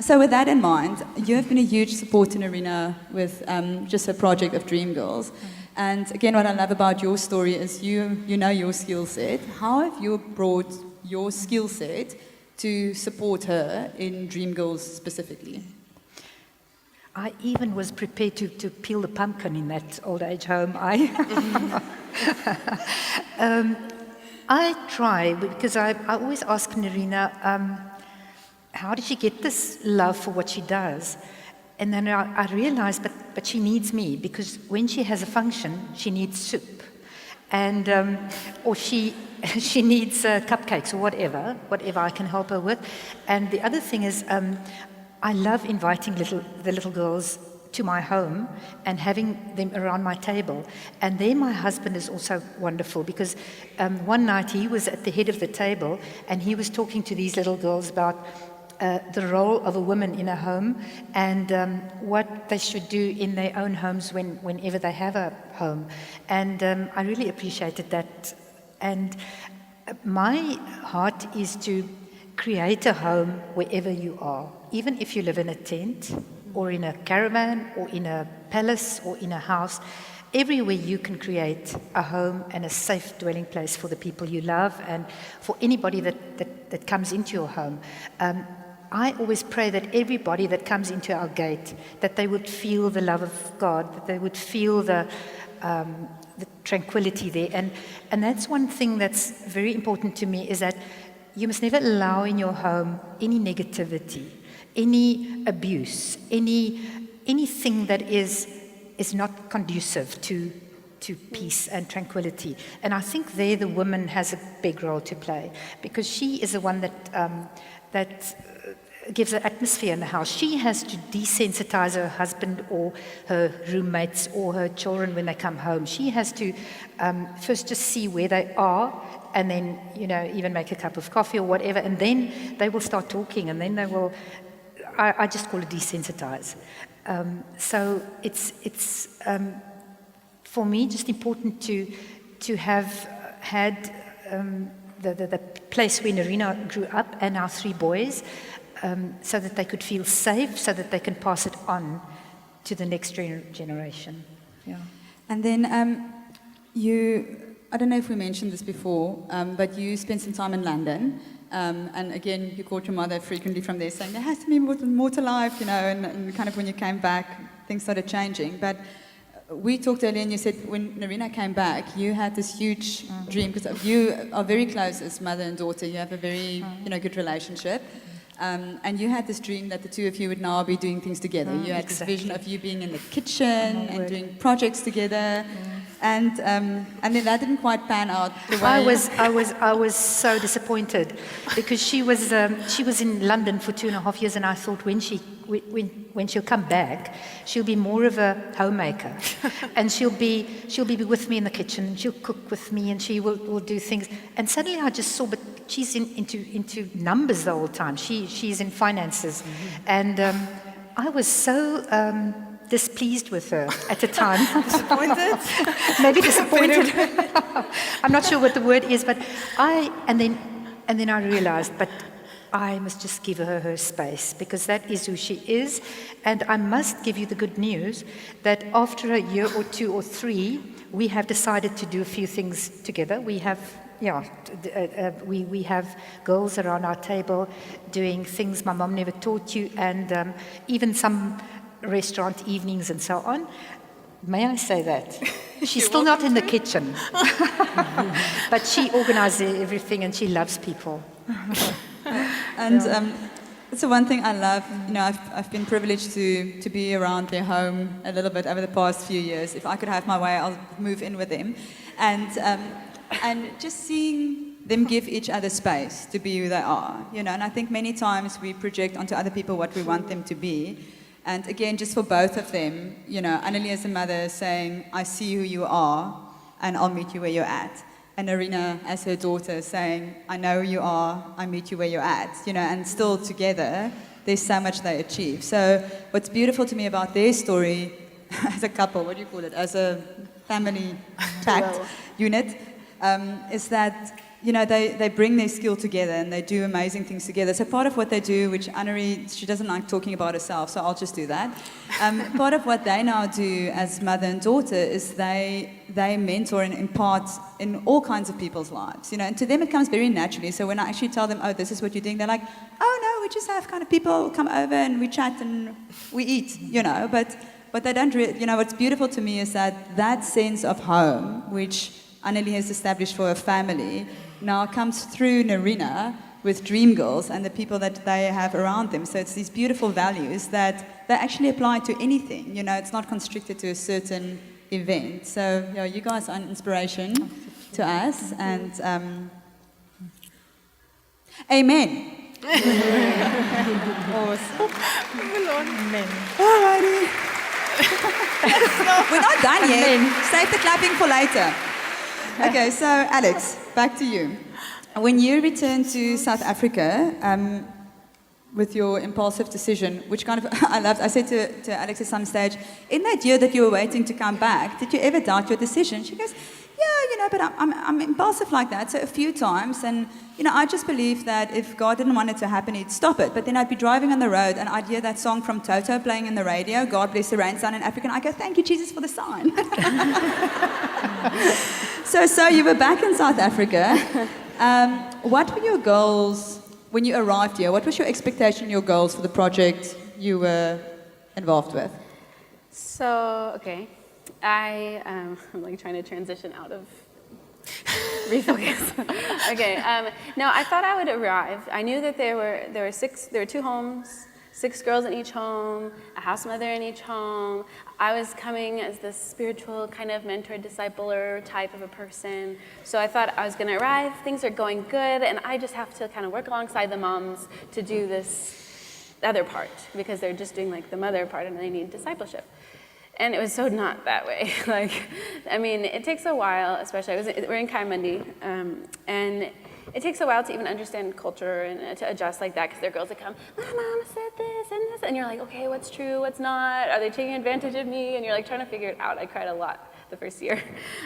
So with that in mind, you have been a huge support to Narina with just her project of Dream Girls. And again, what I love about your story is you know your skill set. How have you brought your skill set to support her in Dream Girls specifically? I even was prepared to peel the pumpkin in that old age home. I try, because I always ask Narina, how did she get this love for what she does? And then I realized, but she needs me, because when she has a function, she needs soup. And, or she needs cupcakes or whatever I can help her with. And the other thing is, I love inviting the little girls to my home and having them around my table. And there my husband is also wonderful, because one night he was at the head of the table and he was talking to these little girls about the role of a woman in a home and what they should do in their own homes whenever they have a home. And I really appreciated that. And my heart is to create a home wherever you are, even if you live in a tent or in a caravan or in a palace or in a house. Everywhere you can create a home and a safe dwelling place for the people you love and for anybody that comes into your home. I always pray that everybody that comes into our gate, that they would feel the love of God, that they would feel the tranquility there. And that's one thing that's very important to me, is that you must never allow in your home any negativity, any abuse, anything that is not conducive to peace and tranquility. And I think there the woman has a big role to play, because she is the one that gives an atmosphere in the house. She has to desensitize her husband or her roommates or her children when they come home. She has to first just see where they are, and then, even make a cup of coffee or whatever, and then they will start talking, and then they will, I just call it desensitize. So it's for me just important to have had the place where Nerina grew up and our 3 boys, so that they could feel safe, so that they can pass it on to the next generation. Yeah. And then I don't know if we mentioned this before, but you spent some time in London. And again, you called your mother frequently from there saying, there has to be more to life, and kind of when you came back, things started changing. But we talked earlier and you said when Nerina came back, you had this huge dream, because you are very close as mother and daughter. You have a very good relationship. And you had this dream that the 2 of you would now be doing things together. You had this vision of you being in the kitchen and doing projects together. And then that didn't quite pan out the way. I was so disappointed, because she was in London for 2.5 years, and I thought when she'll come back, she'll be more of a homemaker, and she'll be with me in the kitchen, and she'll cook with me, and she will do things. And suddenly I just saw, but she's into numbers the whole time. She's in finances, and I was so displeased with her at the time. Disappointed? Maybe disappointed. I'm not sure what the word is, but and then I realized, but I must just give her space, because that is who she is. And I must give you the good news that after a year or 2 or 3, we have decided to do a few things together. We have we have girls around our table doing things my mom never taught you, and even some restaurant evenings and so on. May I say that? She's still not in the kitchen, but she organizes everything, and she loves people. And it's the one thing I love. I've been privileged to be around their home a little bit over the past few years. If I could have my way, I'll move in with them. And just seeing them give each other space to be who they are, and I think many times we project onto other people what we want them to be. And again, just for both of them, Annelie as a mother saying, I see who you are, and I'll meet you where you're at. And Nerina as her daughter saying, I know who you are, I meet you where you're at. And still together, there's so much they achieve. So what's beautiful to me about their story, as a couple, what do you call it, as a family tact unit, is that they bring their skill together and they do amazing things together. So part of what they do, which Annelie, she doesn't like talking about herself, so I'll just do that. Part of what they now do as mother and daughter is they mentor and impart in all kinds of people's lives. And to them it comes very naturally. So when I actually tell them, oh, this is what you're doing, they're like, oh no, we just have kind of people come over and we chat and we eat, But they don't what's beautiful to me is that sense of home, which Annelie has established for her family, now comes through Nerina with Dream Girls and the people that they have around them. So it's these beautiful values that they actually apply to anything. It's not constricted to a certain event. So you guys are an inspiration to us. And amen. Awesome. Amen. Alrighty. We're not done yet. Save the clapping for later. Okay, so Alex, back to you. When you returned to South Africa with your impulsive decision, which kind of I loved, I said to Alex at some stage, in that year that you were waiting to come back, did you ever doubt your decision? She goes, yeah, but I'm impulsive like that, so a few times, and I just believe that if God didn't want it to happen, He'd stop it. But then I'd be driving on the road and I'd hear that song from Toto playing in the radio, God bless the rain, sun in Africa, and I go, thank you, Jesus, for the sign. So you were back in South Africa. What were your goals when you arrived here? What was your expectation, your goals for the project you were involved with? So, okay, I'm like trying to transition out of refocus. Okay, no, I thought I would arrive. I knew that there were 2 homes, 6 girls in each home, a house mother in each home. I was coming as this spiritual kind of mentor, discipler type of a person. So I thought I was going to arrive, things are going good, and I just have to kind of work alongside the moms to do this other part, because they're just doing like the mother part and they need discipleship. And it was so not that way. It takes a while, especially, we're in Kaimundi, and it takes a while to even understand culture and to adjust like that, because there are girls that come, my mom said this and this, and you're like, okay, what's true, what's not? Are they taking advantage of me? And you're like trying to figure it out. I cried a lot the first year.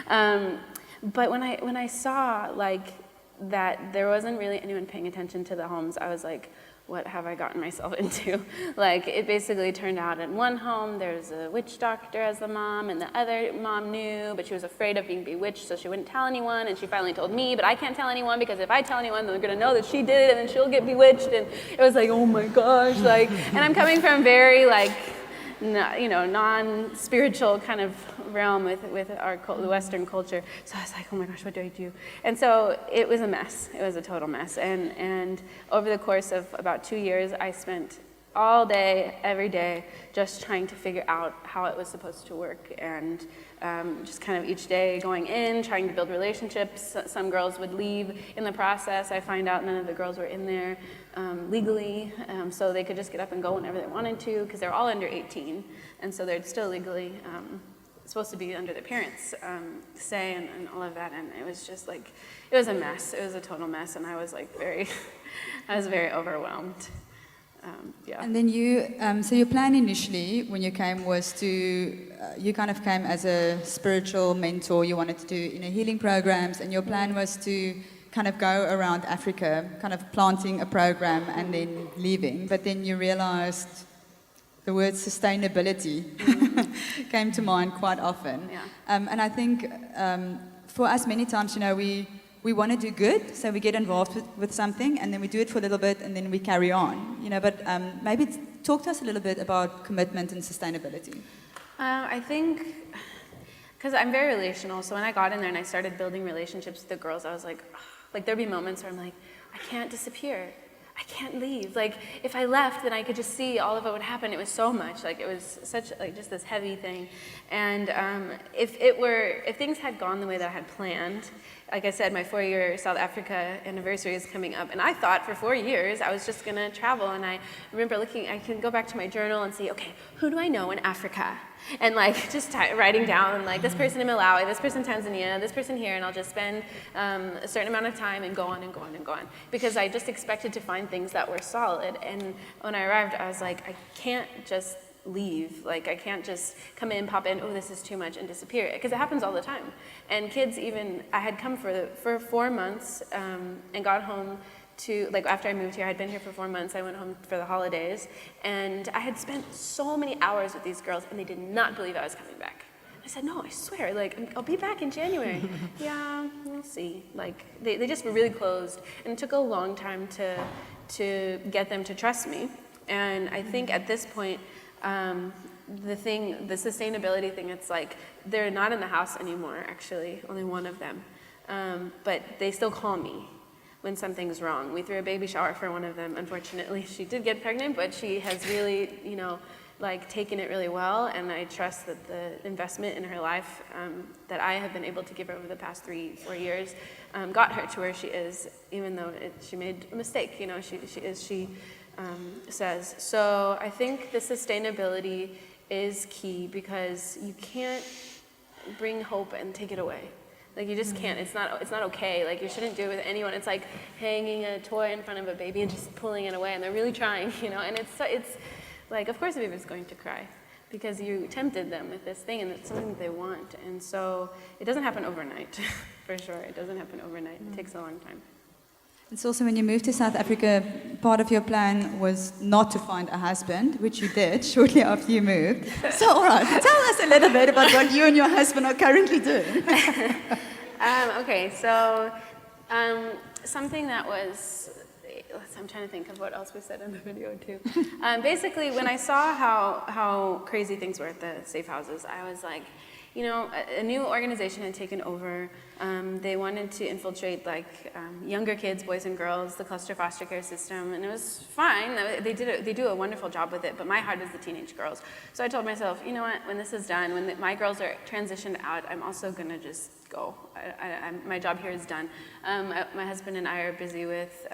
But when I saw like that there wasn't really anyone paying attention to the homes, I was like, what have I gotten myself into? Like, it basically turned out in one home, there's a witch doctor as the mom, and the other mom knew, but she was afraid of being bewitched, so she wouldn't tell anyone, and she finally told me, but I can't tell anyone, because if I tell anyone, they're gonna know that she did it, and then she'll get bewitched, and it was like, oh my gosh, and I'm coming from very, non-spiritual kind of realm with our the Western culture. So I was like, oh my gosh, what do I do? And so it was a mess. It was a total mess. And over the course of about 2 years, I spent all day, every day, just trying to figure out how it was supposed to work, and just kind of each day going in, trying to build relationships. Some girls would leave in the process. I find out none of the girls were in there legally, so they could just get up and go whenever they wanted to, because they're all under 18, and so they're still legally supposed to be under their parents' say and all of that, and it was just like, it was a mess. It was a total mess, and I was like I was very overwhelmed. Yeah. And then so your plan initially when you came was to, you kind of came as a spiritual mentor. You wanted to do healing programs, and your plan was to kind of go around Africa, kind of planting a program and then leaving. But then you realized the word sustainability came to mind quite often. Yeah. And I think for us many times, we want to do good, so we get involved with something, and then we do it for a little bit, and then we carry on. But maybe talk to us a little bit about commitment and sustainability. I think, because I'm very relational, so when I got in there and I started building relationships with the girls, I was like there'd be moments where I'm like, I can't disappear. I can't leave. If I left, then I could just see all of it would happen. It was so much. It was such just this heavy thing. And if things had gone the way that I had planned, like I said, my 4-year South Africa anniversary is coming up, and I thought for 4 years I was just going to travel. And I remember I can go back to my journal and see, okay, who do I know in Africa? And just writing down, this person in Malawi, this person in Tanzania, this person here, and I'll just spend a certain amount of time and go on and go on and go on. Because I just expected to find things that were solid. And when I arrived, I was like, I can't just leave. I can't just come in, pop in, oh, this is too much, and disappear. Because it happens all the time. And kids even, I had come for 4 months and got home to, after I moved here, I had been here for 4 months, I went home for the holidays, and I had spent so many hours with these girls, and they did not believe I was coming back. I said, no, I swear, I'll be back in January. Yeah, we'll see. They just were really closed, and it took a long time to get them to trust me. And I think at this point, the sustainability thing, it's they're not in the house anymore, actually, only one of them. But they still call me. when something's wrong. We threw a baby shower for one of them. Unfortunately, she did get pregnant, but she has really, like taken it really well, and I trust that the investment in her life that I have been able to give her over the past 3-4 years got her to where she is, even though she made a mistake. She says. So I think the sustainability is key, because you can't bring hope and take it away. Like, you just can't. It's not okay. Like, you shouldn't do it with anyone. It's like hanging a toy in front of a baby and just pulling it away, and they're really trying, and it's like, of course the baby's going to cry, because you tempted them with this thing, and it's something that they want. And so it doesn't happen overnight, for sure. It doesn't happen overnight. It takes a long time. It's also, when you moved to South Africa, part of your plan was not to find a husband, which you did shortly after you moved. So, all right, tell us a little bit about what you and your husband are currently doing. Okay, so something that was, I'm trying to think of what else we said in the video too. Basically, when I saw how crazy things were at the safe houses, I was like, a new organization had taken over. They wanted to infiltrate younger kids, boys and girls, the cluster foster care system, and it was fine. They do a wonderful job with it, but my heart is the teenage girls. So I told myself, you know what, when this is done, when my girls are transitioned out, I'm also gonna just go. My job here is done. My husband and I are busy with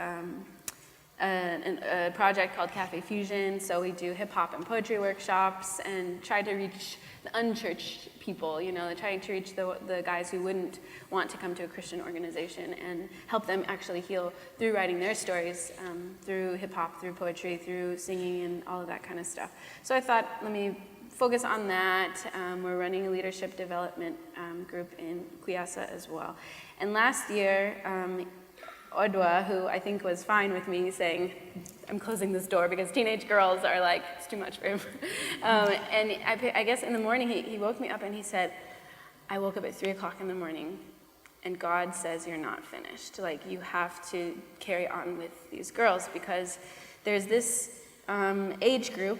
a project called Cafe Fusion, so we do hip-hop and poetry workshops and try to reach the unchurched people, trying to reach the guys who wouldn't want to come to a Christian organization, and help them actually heal through writing their stories, through hip-hop, through poetry, through singing, and all of that kind of stuff. So I thought, let me focus on that. We're running a leadership development group in Kuyasa as well. And last year, Odwa, who I think was fine with me saying, I'm closing this door because teenage girls are like, it's too much for him. And I guess in the morning, he woke me up and he said, I woke up at 3 o'clock in the morning, and God says you're not finished. Like, you have to carry on with these girls, because there's this age group,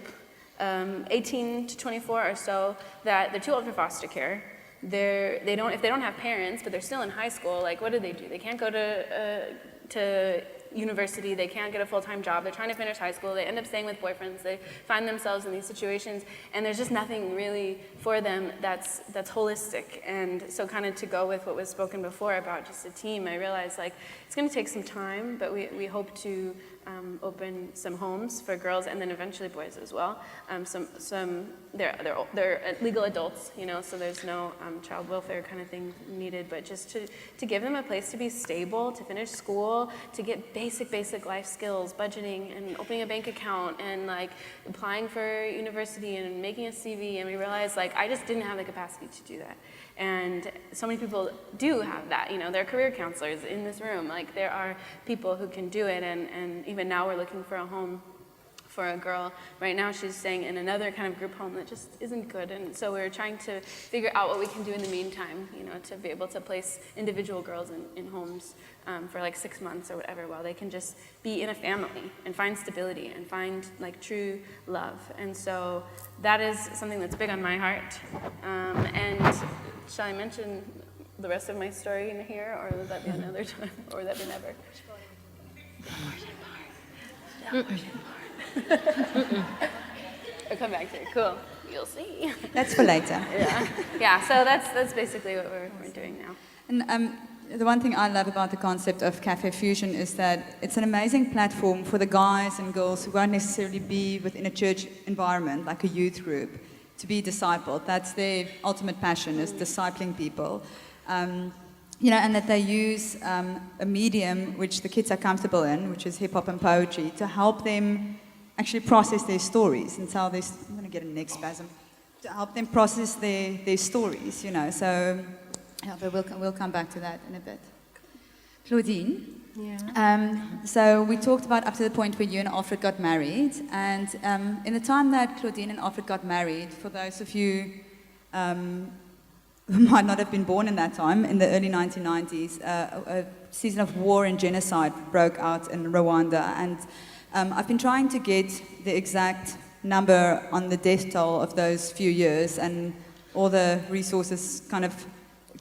18 to 24 or so, that they're too old for foster care. If they don't have parents, but they're still in high school, like, what do? They can't go to university, they can't get a full-time job, they're trying to finish high school, they end up staying with boyfriends, they find themselves in these situations, and there's just nothing really for them that's holistic. And so, kind of to go with what was spoken before about just a team, I realized, like, it's going to take some time, but we hope to open some homes for girls, and then eventually boys as well. They're legal adults, so there's no child welfare kind of thing needed, but just to give them a place to be stable, to finish school, to get basic life skills, budgeting and opening a bank account, and like applying for university and making a CV. And we realized, like, I just didn't have the capacity to do that. And so many people do have that, there are career counselors in this room. Like, there are people who can do it, and even now we're looking for a home for a girl. Right now she's staying in another kind of group home that just isn't good, and so we're trying to figure out what we can do in the meantime, to be able to place individual girls in homes for like 6 months or whatever, while they can just be in a family and find stability and find like true love. And so that is something that's big on my heart. And shall I mention the rest of my story in here, or would that be another time, or would that be never? I'll come back to it. Cool. You'll see. That's for later. Yeah. So that's basically what we're doing now. And the one thing I love about the concept of Cafe Fusion is that it's an amazing platform for the guys and girls who won't necessarily be within a church environment, like a youth group, to be discipled. That's their ultimate passion, is discipling people. And that they use a medium which the kids are comfortable in, which is hip-hop and poetry, to help them actually process their stories and tell this. I'm going to get a neck spasm. To help them process their stories, So we'll come back to that in a bit. Claudine? Yeah. So we talked about up to the point where you and Alfred got married, and in the time that Claudine and Alfred got married, for those of you who might not have been born in that time, in the early 1990s, a season of war and genocide broke out in Rwanda, and I've been trying to get the exact number on the death toll of those few years, and all the resources kind of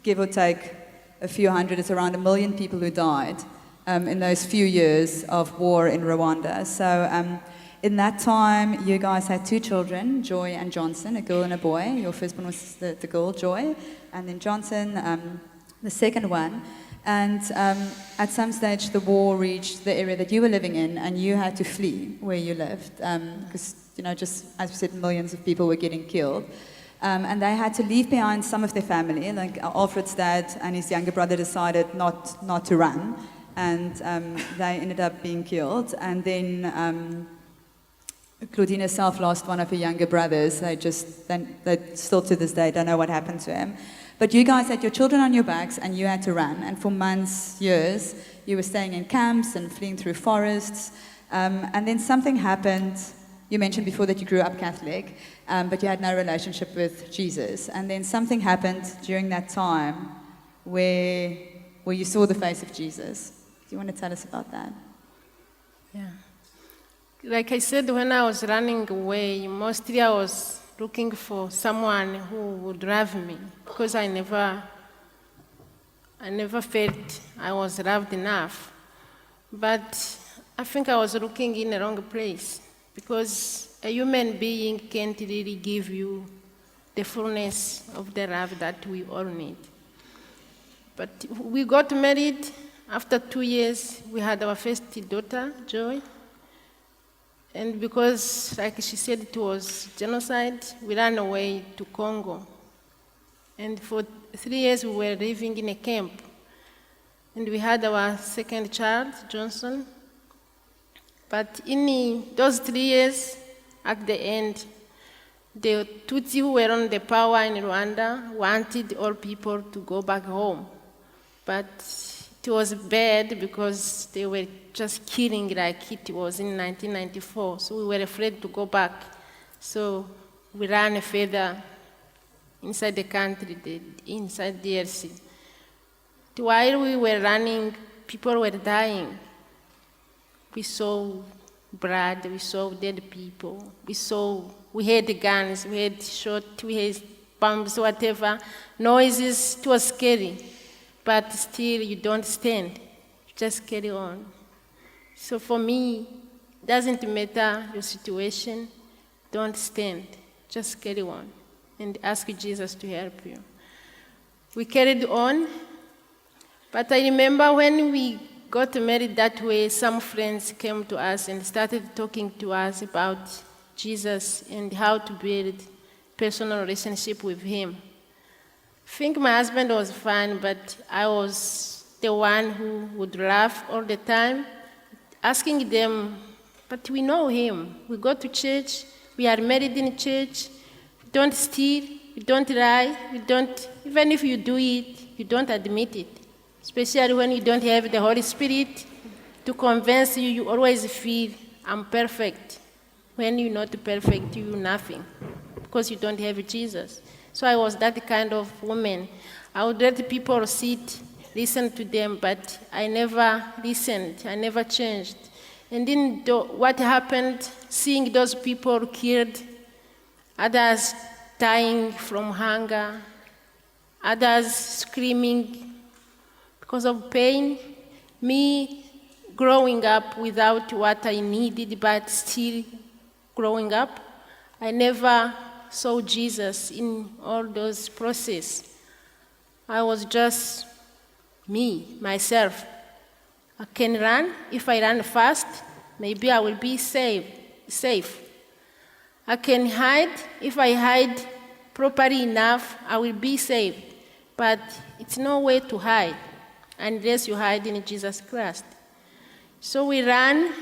give or take a few hundred. It's around 1 million people who died in those few years of war in Rwanda. So in that time, you guys had 2 children, Joy and Johnson, a girl and a boy. Your firstborn was the girl, Joy, and then Johnson, the second one. And at some stage, the war reached the area that you were living in, and you had to flee where you lived, because, just as we said, millions of people were getting killed. And they had to leave behind some of their family. Like Alfred's dad and his younger brother decided not to run, and they ended up being killed. And then Claudine herself lost one of her younger brothers. They still to this day don't know what happened to him. But you guys had your children on your backs and you had to run. And for months, years, you were staying in camps and fleeing through forests. And then something happened. You mentioned before that you grew up Catholic, but you had no relationship with Jesus. And then something happened during that time where you saw the face of Jesus. Do you want to tell us about that? Yeah. Like I said, when I was running away, mostly I was looking for someone who would love me, because I never felt I was loved enough. But I think I was looking in the wrong place, because a human being can't really give you the fullness of the love that we all need. But we got married. After 2 years, we had our first daughter, Joy. And because, like she said, it was genocide, we ran away to Congo. And for 3 years, we were living in a camp. And we had our second child, Johnson. But in those 3 years, at the end, the Tutsi who were on the power in Rwanda wanted all people to go back home. But it was bad because they were just killing like it was in 1994. So we were afraid to go back. So we ran further inside the country, inside DRC. While we were running, people were dying. We saw blood, we saw dead people, we heard guns, we heard shots, we heard bombs, whatever, noises. It was scary. But still, you don't stand. You just carry on. So for me, it doesn't matter your situation. Don't stand. Just carry on and ask Jesus to help you. We carried on. But I remember when we got married that way, some friends came to us and started talking to us about Jesus and how to build personal relationship with him. I think my husband was fine, but I was the one who would laugh all the time, asking them, but we know him. We go to church. We are married in church. We don't steal. We don't lie. Even if you do it, you don't admit it. Especially when you don't have the Holy Spirit to convince you, you always feel, I'm perfect. When you're not perfect, you're nothing, because you don't have Jesus. So I was that kind of woman. I would let people sit, listen to them, but I never listened. I never changed. And then what happened, seeing those people killed, others dying from hunger, others screaming because of pain, me growing up without what I needed, but still growing up, I never saw Jesus in all those processes. I was just me, myself. I can run. If I run fast, maybe I will be safe. I can hide. If I hide properly enough, I will be safe. But it's no way to hide unless you hide in Jesus Christ. So we ran.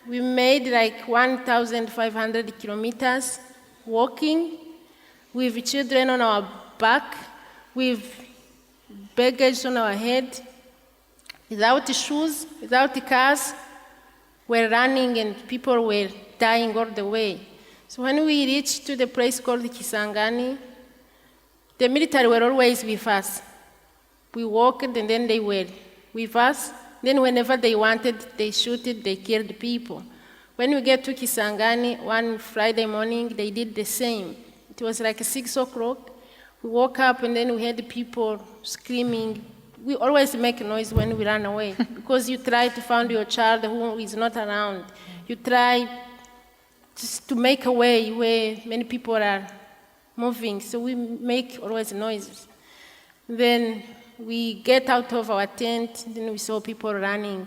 We made like 1,500 kilometers walking, with children on our back, with baggage on our head, without shoes, without cars. We're running and people were dying all the way. So when we reached to the place called Kisangani, the military were always with us. We walked and then they were with us. Then whenever they wanted, they shooted, they killed people. When we get to Kisangani, one Friday morning, they did the same. It was like 6 o'clock. We woke up and then we had people screaming, we always make noise when we run away because you try to find your child who is not around. You try just to make a way where many people are moving, so we make always noises. Then we get out of our tent, then we saw people running.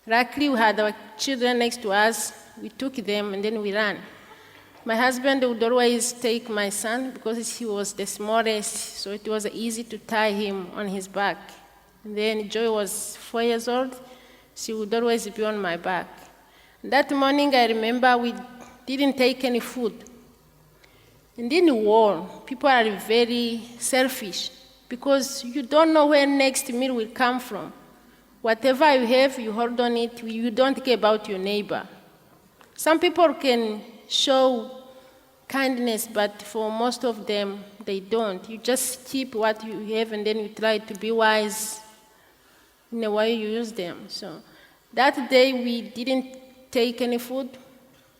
Luckily, we had our children next to us. We took them, and then we ran. My husband would always take my son because he was the smallest, so it was easy to tie him on his back. And then Joy was 4 years old. She would always be on my back. That morning, I remember we didn't take any food. And in the war, people are very selfish because you don't know where next meal will come from. Whatever you have, you hold on it. You don't care about your neighbor. Some people can show kindness, but for most of them, they don't. You just keep what you have, and then you try to be wise in the way you use them. So that day, we didn't take any food,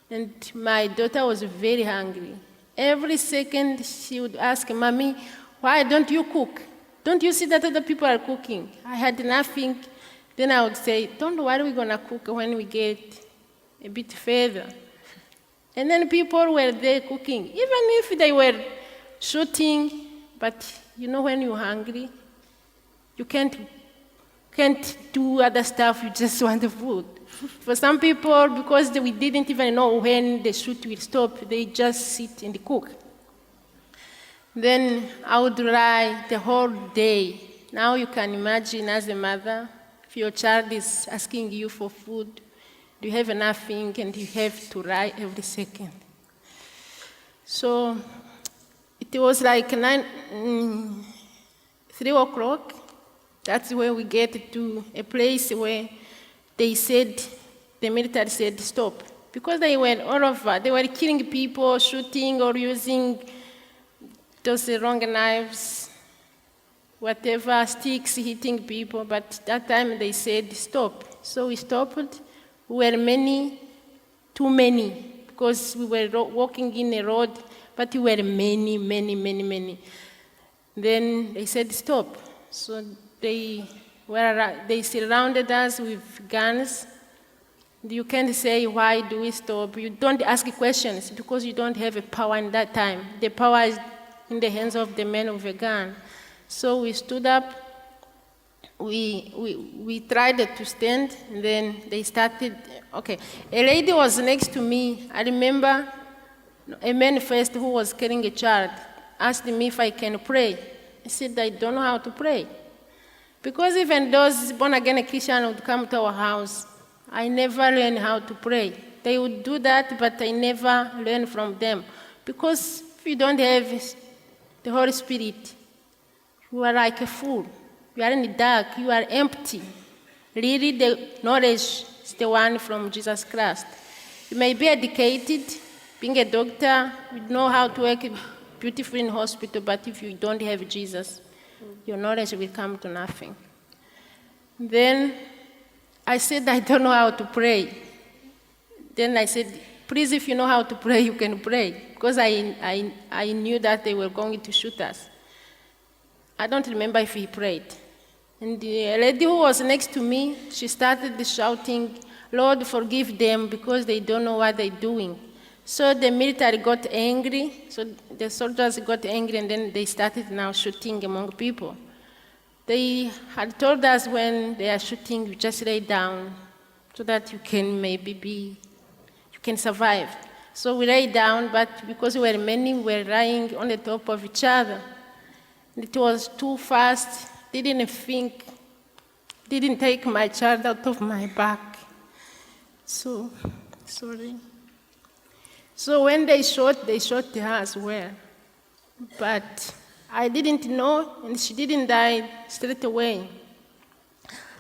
and my daughter was very hungry. Every second, she would ask, Mommy, why don't you cook? Don't you see that other people are cooking? I had nothing. Then I would say, don't worry, we're going to cook when we get a bit further. And then people were there cooking, even if they were shooting. But you know, when you're hungry, you can't do other stuff, you just want the food. For some people, because we didn't even know when the shoot will stop, they just sit and cook. Then I would ride the whole day. Now you can imagine as a mother, if your child is asking you for food, you have nothing and you have to ride every second. So it was like 3 o'clock. That's where we get to a place where they said, the military said, stop. Because they were all over. They were killing people, shooting, or using those wrong knives, whatever, sticks, hitting people. But that time they said, stop. So we stopped. We were many, too many, because we were walking in a road, but we were many. Then they said, stop. So they surrounded us with guns. You can't say, why do we stop? You don't ask questions because you don't have a power in that time. The power is in the hands of the man with a gun. So we stood up. We tried to stand, and then they started. Okay, a lady was next to me. I remember a man first who was carrying a child asked me if I can pray. I said, I don't know how to pray. Because even those born-again Christians would come to our house, I never learned how to pray. They would do that, but I never learned from them. Because if you don't have the Holy Spirit, you are like a fool. You are in the dark. You are empty. Really, the knowledge is the one from Jesus Christ. You may be educated, being a doctor, you know how to work beautifully in hospital, but if you don't have Jesus, your knowledge will come to nothing. Then I said, I don't know how to pray. Then I said, please, if you know how to pray, you can pray. Because I knew that they were going to shoot us. I don't remember if he prayed. And the lady who was next to me, she started shouting, Lord, forgive them because they don't know what they're doing. So the military got angry, so the soldiers got angry, and then they started now shooting among people. They had told us when they are shooting, you just lay down so that you can you can survive. So we lay down, but because we were many, we were lying on the top of each other. It was too fast, didn't take my child out of my back. So, sorry. So when they shot her as well. But I didn't know, and she didn't die straight away.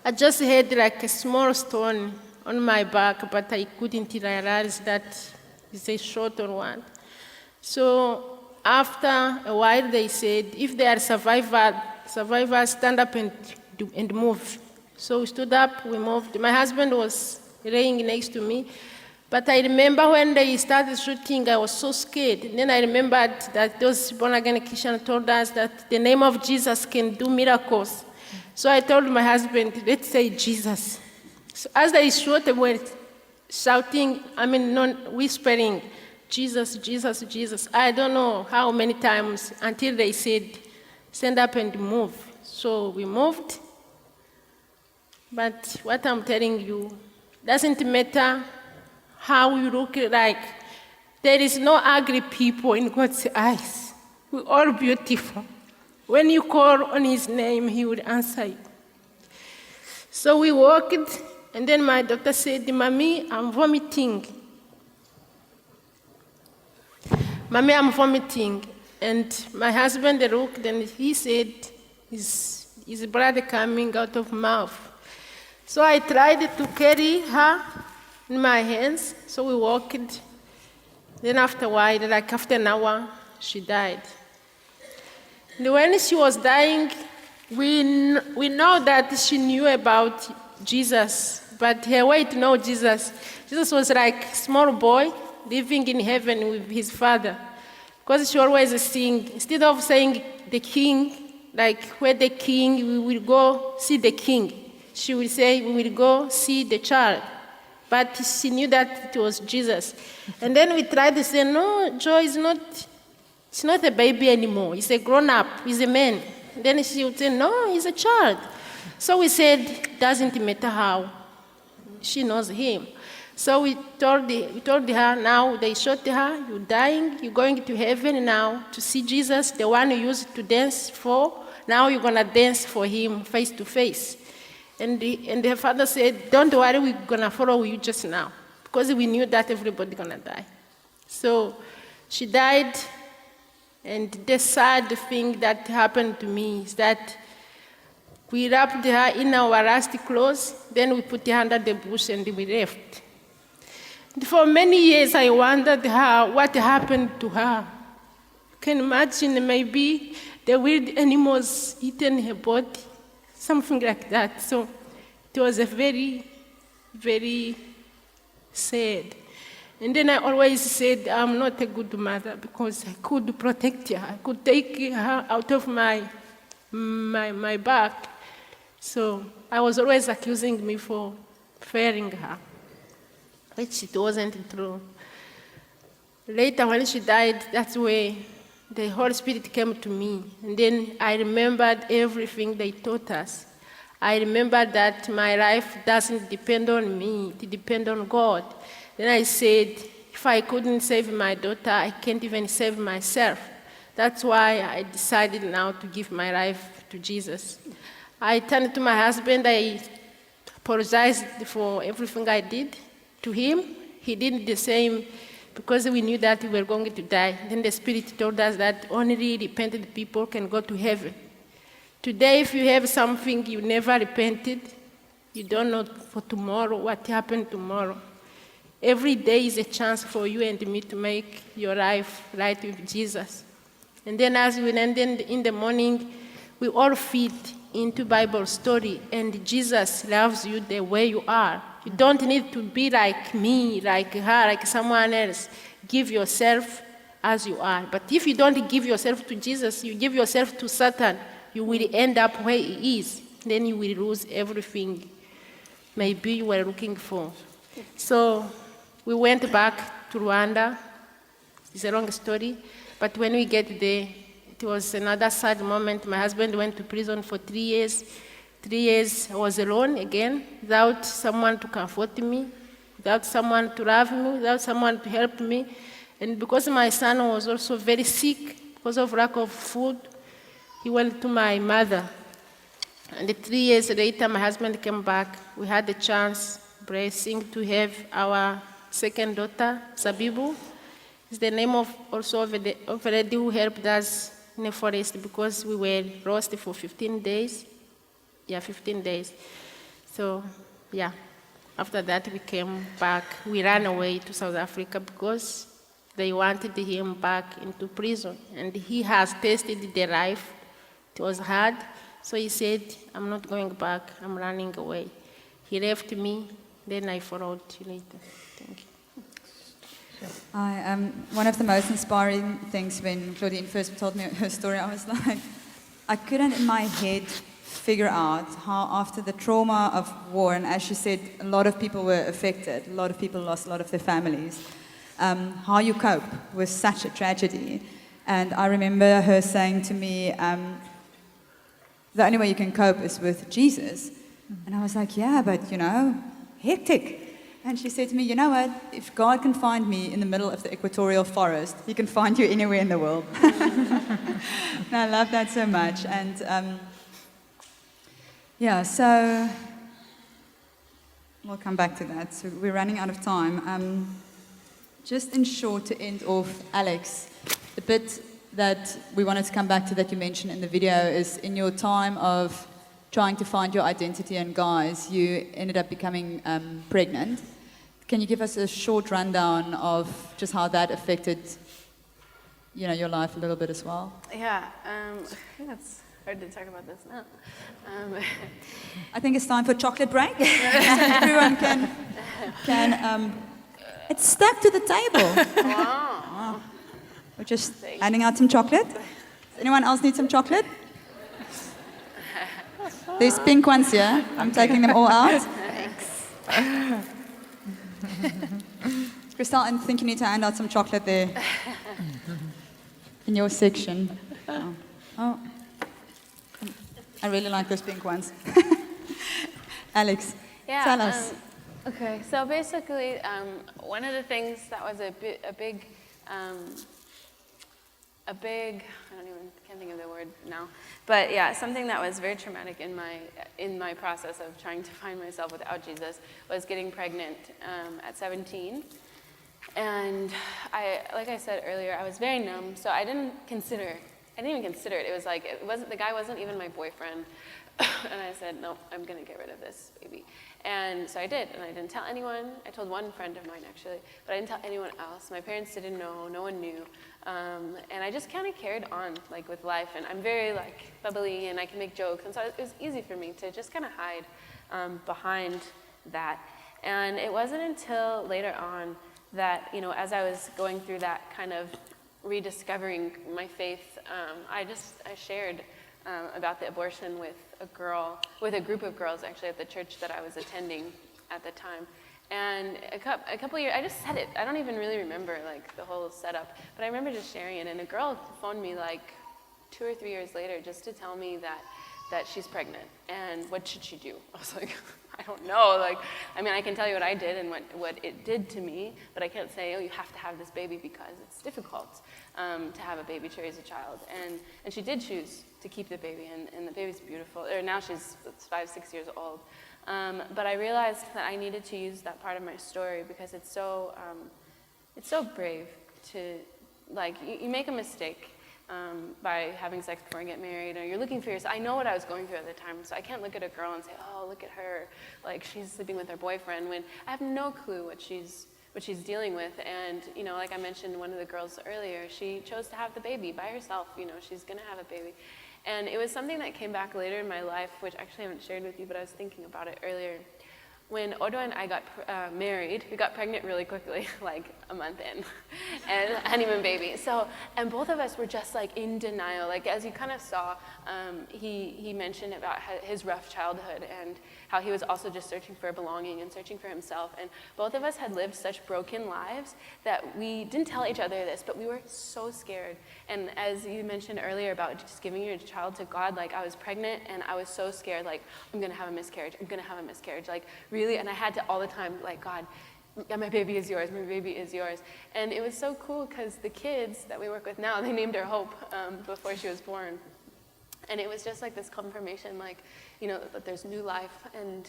I just had like a small stone on my back, but I couldn't realize that it's a shot or what. So after a while, they said, if they are survivors, stand up and move. So we stood up, we moved. My husband was laying next to me. But I remember when they started shooting, I was so scared. And then I remembered that those born-again Christians told us that the name of Jesus can do miracles. So I told my husband, let's say Jesus. So as they shot, they were shouting, not whispering, Jesus, Jesus, Jesus. I don't know how many times until they said, stand up and move. So we moved. But what I'm telling you, doesn't matter how you look like. There is no ugly people in God's eyes. We're all beautiful. When you call on his name, he will answer you. So we walked, and then my doctor said, Mommy, I'm vomiting. Mommy, I'm vomiting. And my husband looked, and he said, his blood coming out of mouth. So I tried to carry her in my hands, so we walked. Then after a while, like after an hour, she died. And when she was dying, we know that she knew about Jesus, but her way to know Jesus was like a small boy living in heaven with his father. Because she always sing, instead of saying the king, like where the king, we will go see the king. She will say, we will go see the child. But she knew that it was Jesus. And then we tried to say, no, Joe is not, it's not a baby anymore. He's a grown-up. He's a man. Then she would say, no, he's a child. So we said, doesn't matter how. She knows him. So we told her, now they shot her, you're dying, you're going to heaven now to see Jesus, the one you used to dance for. Now you're going to dance for him face to face. And her father said, don't worry, we're going to follow you just now. Because we knew that everybody's going to die. So she died. And the sad thing that happened to me is that we wrapped her in our last clothes, then we put her under the bush and we left. And for many years, I wondered what happened to her. You can imagine maybe the wild animals eating her body, something like that. So it was a very, very sad. And then I always said, I'm not a good mother because I could protect her. I could take her out of my back. So I was always accusing me for failing her, which it wasn't true. Later, when she died, that's where the Holy Spirit came to me. And then I remembered everything they taught us. I remembered that my life doesn't depend on me, it depends on God. Then I said, if I couldn't save my daughter, I can't even save myself. That's why I decided now to give my life to Jesus. I turned to my husband, I apologized for everything I did to him. He did the same because we knew that we were going to die. Then the Spirit told us that only repentant people can go to heaven. Today, if you have something you never repented, you don't know for tomorrow what happened tomorrow. Every day is a chance for you and me to make your life right with Jesus. And then as we ended in the morning, we all fit into Bible story, and Jesus loves you the way you are. You don't need to be like me, like her, like someone else. Give yourself as you are. But if you don't give yourself to Jesus, you give yourself to Satan, you will end up where he is. Then you will lose everything maybe you were looking for. So we went back to Rwanda. It's a long story. But when we get there, it was another sad moment. My husband went to prison for 3 years. 3 years I was alone again, without someone to comfort me, without someone to love me, without someone to help me. And because my son was also very sick because of lack of food, he went to my mother. And 3 years later, my husband came back. We had the chance, blessing, to have our second daughter, Zabibu. It's the name of a lady who helped us in the forest because we were lost for 15 days. Yeah, 15 days. So, yeah, after that we came back. We ran away to South Africa because they wanted him back into prison. And he has tasted the life. It was hard. So he said, I'm not going back. I'm running away. He left me. Then I followed you later. Thank you. One of the most inspiring things when Claudine first told me her story, I was like, I couldn't in my head figure out how after the trauma of war, and as she said, a lot of people were affected, a lot of people lost a lot of their families, how you cope with such a tragedy. And I remember her saying to me, the only way you can cope is with Jesus. And I was like, yeah, but hectic. And she said to me, you know what, if God can find me in the middle of the equatorial forest, he can find you anywhere in the world. And I love that so much. And so we'll come back to that. So we're running out of time. Just in short, to end off, Alex, the bit that we wanted to come back to that you mentioned in the video is in your time of trying to find your identity in guys, you ended up becoming pregnant. Can you give us a short rundown of just how that affected, your life a little bit as well? Yeah, I think it's hard to talk about this now. I think it's time for chocolate break. So everyone can it's stuck to the table. Wow. We're just handing out some chocolate. Does anyone else need some chocolate? There's pink ones here. I'm taking them all out. Thanks. Crystal, I think you need to hand out some chocolate there. In your section. Oh. I really like those pink ones. Alex, tell us. Okay, so basically, one of the things that was a big, I can't think of the word now, but yeah, something that was very traumatic in my process of trying to find myself without Jesus was getting pregnant at 17. And like I said earlier, I was very numb, so I didn't even consider it. It was like, the guy wasn't even my boyfriend. And I said, no, I'm going to get rid of this baby. And so I did, and I didn't tell anyone. I told one friend of mine, actually, but I didn't tell anyone else. My parents didn't know, no one knew. And I just kind of carried on, with life. And I'm very, bubbly, and I can make jokes. And so it was easy for me to just kind of hide behind that. And it wasn't until later on that, as I was going through that kind of rediscovering my faith, I shared about the abortion with a group of girls actually at the church that I was attending at the time. And a couple years, I just said it. I don't even really remember the whole setup, but I remember just sharing it. And a girl phoned me 2 or 3 years later just to tell me that she's pregnant and what should she do. I was like, I don't know. I can tell you what I did and what it did to me, but I can't say, oh, you have to have this baby because it's difficult to have a baby, to raise a child. And she did choose to keep the baby, and the baby's beautiful. Or now she's 5-6 years old. But I realized that I needed to use that part of my story because it's so brave to, you make a mistake by having sex before you get married, or you're looking for yourself. I know what I was going through at the time, so I can't look at a girl and say, oh, look at her, she's sleeping with her boyfriend, when I have no clue what she's dealing with. And, like I mentioned, one of the girls earlier, she chose to have the baby by herself. She's going to have a baby. And it was something that came back later in my life, which actually I haven't shared with you, but I was thinking about it earlier. When Odo and I got married, we got pregnant really quickly, a month in, and honeymoon baby. So, and both of us were just in denial. As you kind of saw, he mentioned about his rough childhood and how he was also just searching for belonging and searching for himself. And both of us had lived such broken lives that we didn't tell each other this, but we were so scared. And as you mentioned earlier about just giving your child to God, I was pregnant and I was so scared, I'm going to have a miscarriage. I'm going to have a miscarriage. Really, and I had to all the time, God, my baby is yours, my baby is yours. And it was so cool because the kids that we work with now, they named her Hope before she was born. And it was just this confirmation, that there's new life and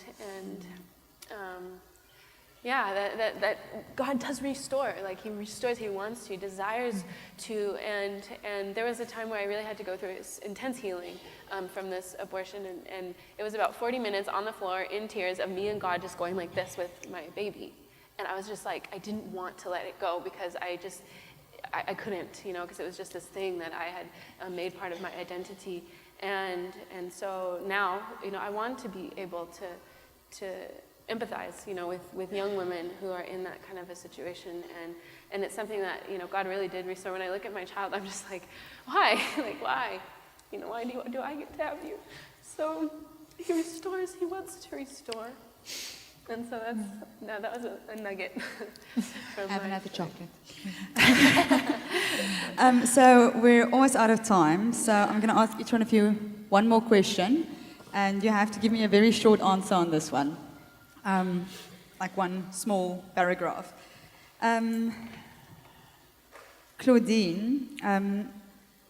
that God does restore. He restores, he wants to, he desires to. And there was a time where I really had to go through intense healing from this abortion. And it was about 40 minutes on the floor in tears of me and God just going like this with my baby. And I was just I didn't want to let it go because I couldn't, because it was just this thing that I had made part of my identity. And so now, I want to be able to empathize, with young women who are in that kind of a situation. And it's something that, God really did restore. When I look at my child, I'm just why? Why? why do I get to have you? So he wants to restore. And so that was a nugget. From Have my another story. chocolate. So we're almost out of time. So I'm going to ask each one of you one more question. And you have to give me a very short answer on this one. Like one small paragraph. Claudine,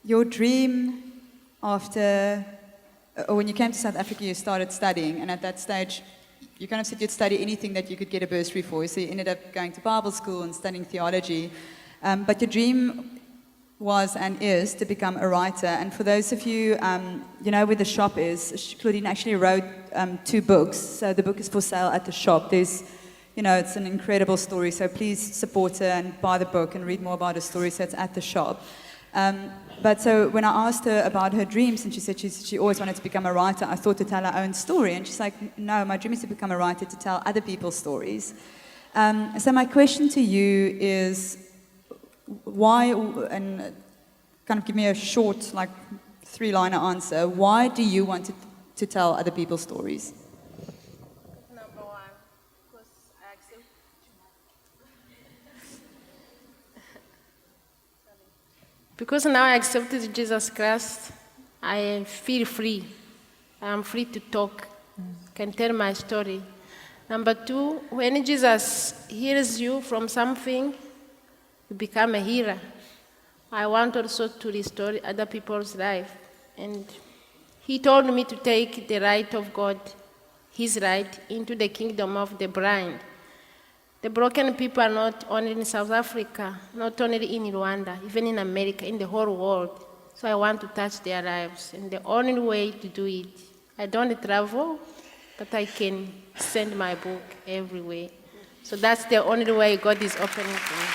your dream after, or when you came to South Africa, you started studying, and at that stage, you kind of said you'd study anything that you could get a bursary for. So you ended up going to Bible school and studying theology. But your dream was and is to become a writer. And for those of you, you know where the shop is, Claudine actually wrote 2 books. So the book is for sale at the shop. There's, it's an incredible story. So please support her and buy the book and read more about her story. So it's at the shop. But so when I asked her about her dreams, and she said she always wanted to become a writer, I thought to tell her own story. And she's like, no, my dream is to become a writer, to tell other people's stories. So my question to you is, why, and kind of give me a short, 3-liner answer, why do you want to tell other people's stories? Number one, because I accept. Because now I accepted Jesus Christ, I feel free. I am free to talk, can tell my story. Number 2, when Jesus heals you from something, you become a healer. I want also to restore other people's life. And he told me to take the right of God, his right, into the kingdom of the blind. The broken people are not only in South Africa, not only in Rwanda, even in America, in the whole world. So I want to touch their lives. And the only way to do it, I don't travel, but I can send my book everywhere. So that's the only way God is opening for me.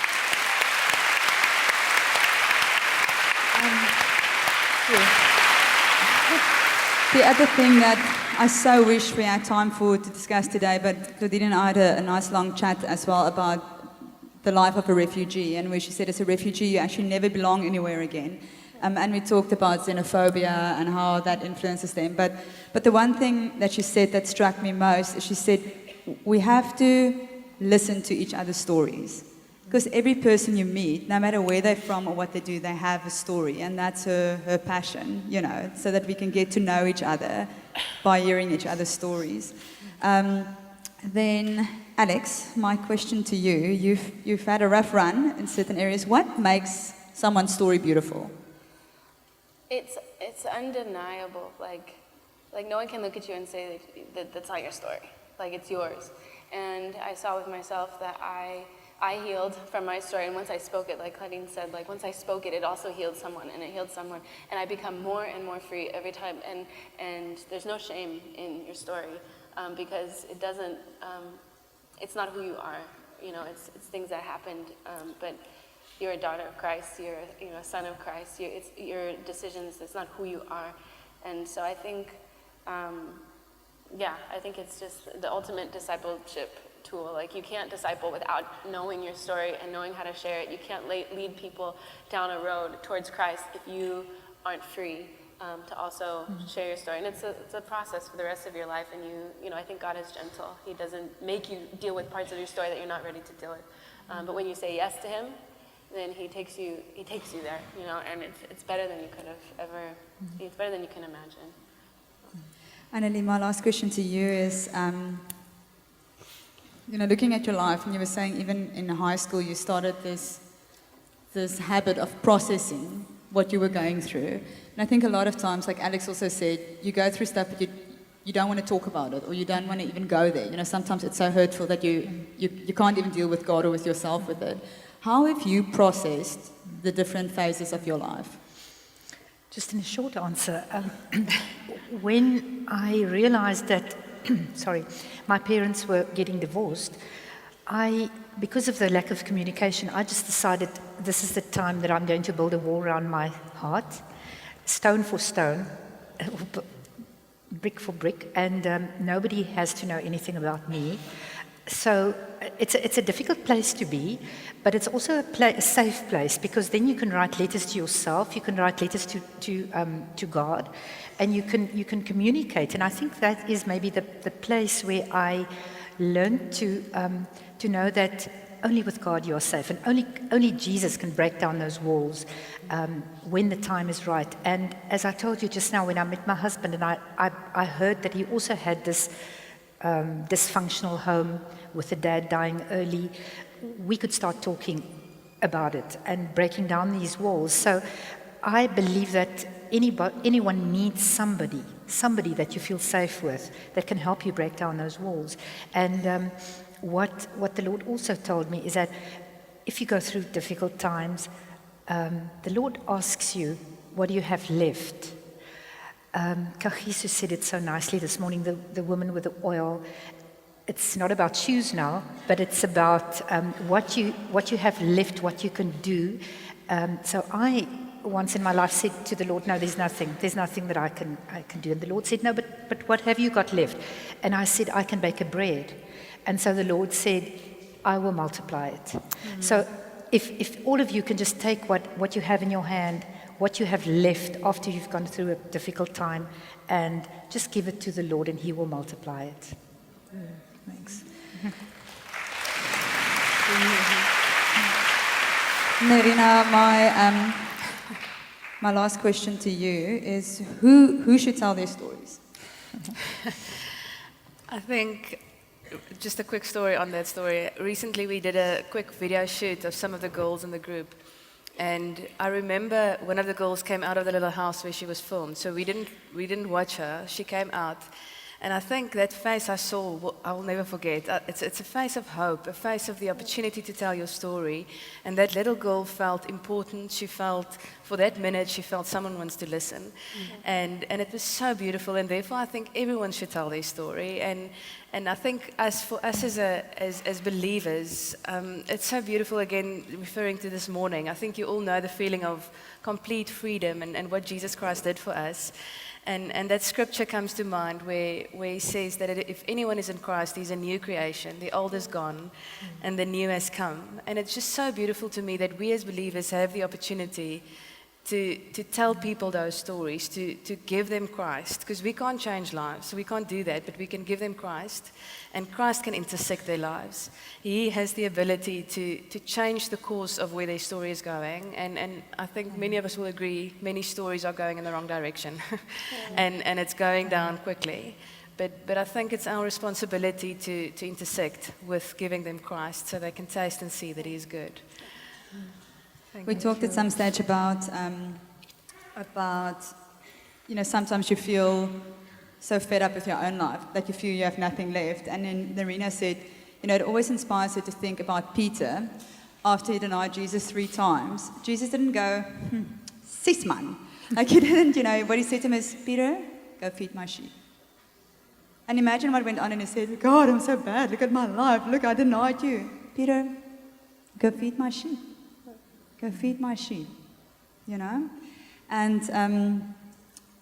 The other thing that I so wish we had time for to discuss today, but Claudine and I had a nice long chat as well about the life of a refugee, and where she said as a refugee you actually never belong anywhere again. And we talked about xenophobia and how that influences them. But the one thing that she said that struck me most is she said we have to listen to each other's stories. Because every person you meet, no matter where they're from or what they do, they have a story. And that's her passion, so that we can get to know each other by hearing each other's stories. Then, Alex, my question to you, you've had a rough run in certain areas. What makes someone's story beautiful? It's undeniable. Like no one can look at you and say that that's not your story. Like, it's yours. And I saw with myself that I healed from my story, and once I spoke it, like Claudine said, once I spoke it, it also healed someone, and it healed someone, and I become more and more free every time, and there's no shame in your story, because it doesn't, it's not who you are, it's things that happened, but you're a daughter of Christ, you're a son of Christ, it's your decisions, it's not who you are, and so I think, I think it's just the ultimate discipleship tool. Like, you can't disciple without knowing your story and knowing how to share it. You can't lead people down a road towards Christ if you aren't free to also share your story. And it's a process for the rest of your life. And I think God is gentle. He doesn't make you deal with parts of your story that you're not ready to deal with. But when you say yes to Him, then He takes you there. And it's better than you could have ever. It's better than you can imagine. Annelie, my last question to you is. Looking at your life, and you were saying even in high school you started this habit of processing what you were going through. And I think a lot of times, like Alex also said, you go through stuff but you don't want to talk about it, or you don't want to even go there. Sometimes it's so hurtful that you can't even deal with God or with yourself with it. How have you processed the different phases of your life? Just in a short answer, when I realized that my parents were getting divorced, because of the lack of communication, I just decided this is the time that I'm going to build a wall around my heart, stone for stone, brick for brick, and nobody has to know anything about me. So it's a difficult place to be, but it's also a safe place, because then you can write letters to yourself, you can write letters to God, and you can communicate. And I think that is maybe the place where I learned to know that only with God you are safe, and only Jesus can break down those walls when the time is right. And as I told you just now, when I met my husband, and I heard that he also had this dysfunctional home with the dad dying early, we could start talking about it and breaking down these walls. So I believe that anyone needs somebody that you feel safe with, that can help you break down those walls. And what the Lord also told me is that if you go through difficult times, the Lord asks you, what do you have left? Kagiso said it so nicely this morning, the woman with the oil. It's not about shoes now, but it's about what you have left, what you can do. So I once in my life said to the Lord, no, there's nothing that I can do. And the Lord said, no, but what have you got left? And I said, I can bake a bread. And so the Lord said, I will multiply it. Mm-hmm. So if all of you can just take what you have in your hand, what you have left after you've gone through a difficult time, and just give it to the Lord, and He will multiply it. Thanks. Nerina, my last question to you is, who should tell their stories? I think, just a quick story on that story. Recently we did a quick video shoot of some of the girls in the group. And I remember one of the girls came out of the little house where she was filmed. So we didn't watch her. She came out. And I think that face I saw, I will never forget. It's a face of hope, a face of the opportunity to tell your story. And that little girl felt important. She felt, for that minute, she felt someone wants to listen. Mm-hmm. And it was so beautiful. And therefore, I think everyone should tell their story. And I think for us as believers, it's so beautiful, again, referring to this morning. I think you all know the feeling of complete freedom and what Jesus Christ did for us. And that scripture comes to mind where he says that if anyone is in Christ, he's a new creation. The old is gone and the new has come. And it's just so beautiful to me that we as believers have the opportunity to tell people those stories, to give them Christ. Because we can't change lives, so we can't do that, but we can give them Christ, and Christ can intersect their lives. He has the ability to change the course of where their story is going, and I think many of us will agree, many stories are going in the wrong direction, and it's going down quickly. But I think it's our responsibility to intersect with giving them Christ so they can taste and see that He is good. We talked at some stage about, sometimes you feel so fed up with your own life that you feel you have nothing left. And then Nerina said, it always inspires her to think about Peter. After he denied Jesus 3 times, Jesus didn't go, sis man. Like he didn't, what he said to him is, Peter, go feed my sheep. And imagine what went on in his head. God, I'm so bad. Look at my life. Look, I denied you. Peter, go feed my sheep. Go feed my sheep, And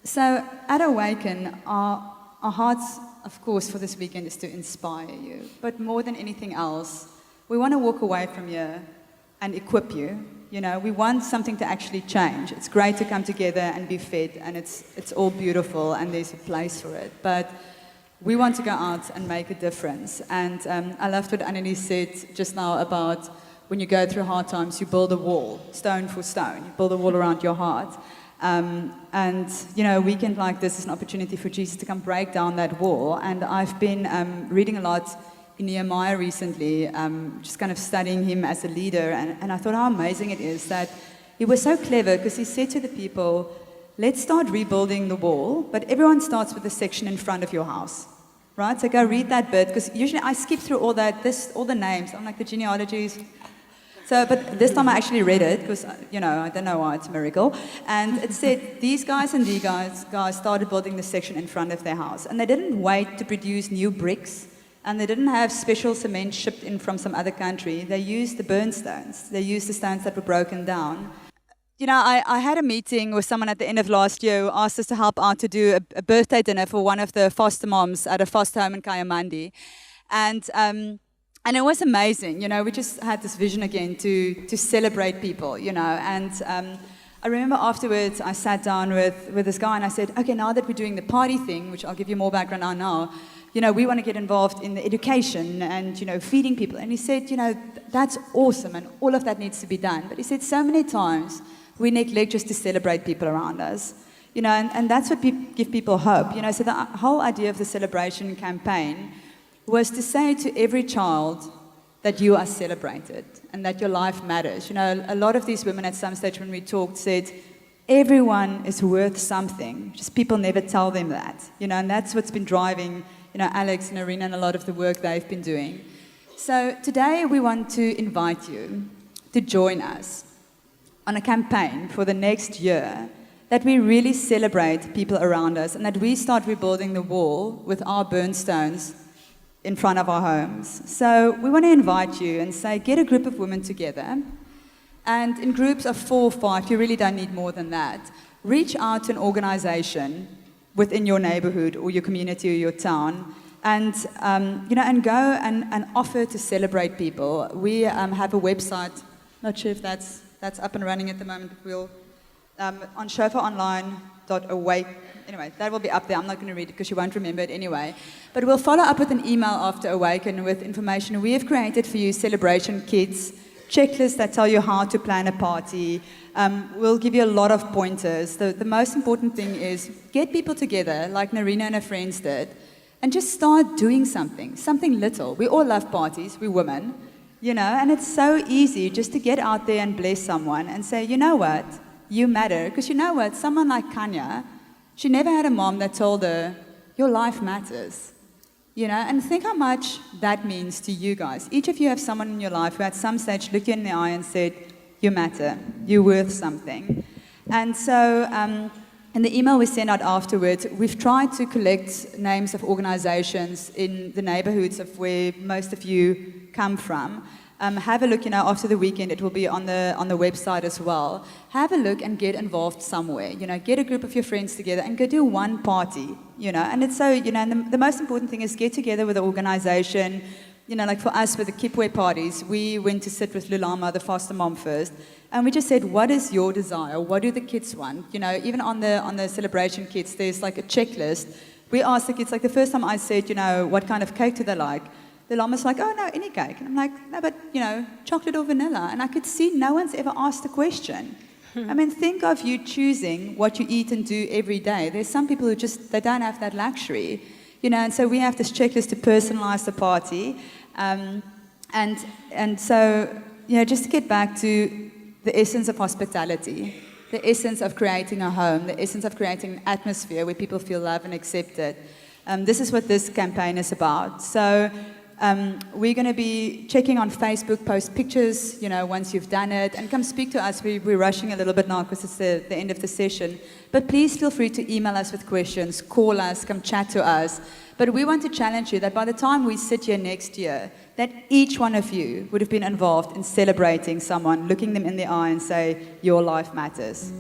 so at Awaken, our hearts, of course, for this weekend is to inspire you. But more than anything else, we want to walk away from here and equip you. We want something to actually change. It's great to come together and be fed, and it's all beautiful, and there's a place for it. But we want to go out and make a difference. And I loved what Annelies said just now about when you go through hard times, you build a wall, stone for stone. You build a wall around your heart. And, a weekend like this is an opportunity for Jesus to come break down that wall. And I've been reading a lot in Nehemiah recently, just kind of studying him as a leader. And I thought how amazing it is that he was so clever, because he said to the people, let's start rebuilding the wall, but everyone starts with the section in front of your house. Right? So go read that bit, because usually I skip through all the names. I'm like the genealogies. So, but this time I actually read it, because, I don't know why, it's a miracle. And it said, these guys and these guys started building the section in front of their house. And they didn't wait to produce new bricks. And they didn't have special cement shipped in from some other country. They used the burn stones. They used the stones that were broken down. I had a meeting with someone at the end of last year who asked us to help out to do a birthday dinner for one of the foster moms at a foster home in Kayamandi. And And it was amazing, we just had this vision again to celebrate people, and I remember afterwards I sat down with this guy and I said, okay, now that we're doing the party thing, which I'll give you more background on now, we want to get involved in the education and, feeding people. And he said, that's awesome and all of that needs to be done. But he said so many times we neglect just to celebrate people around us, and that's what give people hope, So the whole idea of the celebration campaign was to say to every child that you are celebrated and that your life matters. A lot of these women at some stage when we talked said, everyone is worth something, just people never tell them that, and that's what's been driving, Alex and Arena and a lot of the work they've been doing. So today we want to invite you to join us on a campaign for the next year that we really celebrate people around us and that we start rebuilding the wall with our burnstones in front of our homes. So we want to invite you and say, get a group of women together, and in groups of 4 or 5, you really don't need more than that, reach out to an organization within your neighborhood or your community or your town, and and go and offer to celebrate people. We have a website, not sure if that's up and running at the moment, but we'll on shofaronline.awaken. Anyway, that will be up there. I'm not going to read it because you won't remember it anyway. But we'll follow up with an email after Awaken with information. We have created for you celebration kits, checklists that tell you how to plan a party. We'll give you a lot of pointers. The most important thing is get people together, like Narina and her friends did, and just start doing something little. We all love parties, we're women, and it's so easy just to get out there and bless someone and say, you know what, you matter. Because you know what, someone like Kanya, she never had a mom that told her, your life matters. And think how much that means to you guys. Each of you have someone in your life who at some stage looked you in the eye and said, you matter, you're worth something. And so in the email we sent out afterwards, we've tried to collect names of organizations in the neighborhoods of where most of you come from. Have a look, after the weekend, it will be on the website as well. Have a look and get involved somewhere. Get a group of your friends together and go do one party, And it's so, and the most important thing is get together with the organization. Like for us with the Kipwe parties, we went to sit with Lulama, the foster mom first, and we just said, what is your desire? What do the kids want? Even on the celebration kits, there's like a checklist. We asked the kids, like the first time I said, what kind of cake do they like? The llama's like, oh, no, any cake. And I'm like, no, but, chocolate or vanilla. And I could see no one's ever asked a question. I mean, think of you choosing what you eat and do every day. There's some people who they don't have that luxury. And so we have this checklist to personalize the party. And so, just to get back to the essence of hospitality, the essence of creating a home, the essence of creating an atmosphere where people feel loved and accepted. This is what this campaign is about. So, we're going to be checking on Facebook, post pictures, once you've done it, and come speak to us. We're rushing a little bit now because it's the end of the session. But please feel free to email us with questions, call us, come chat to us. But we want to challenge you that by the time we sit here next year, that each one of you would have been involved in celebrating someone, looking them in the eye and say, your life matters.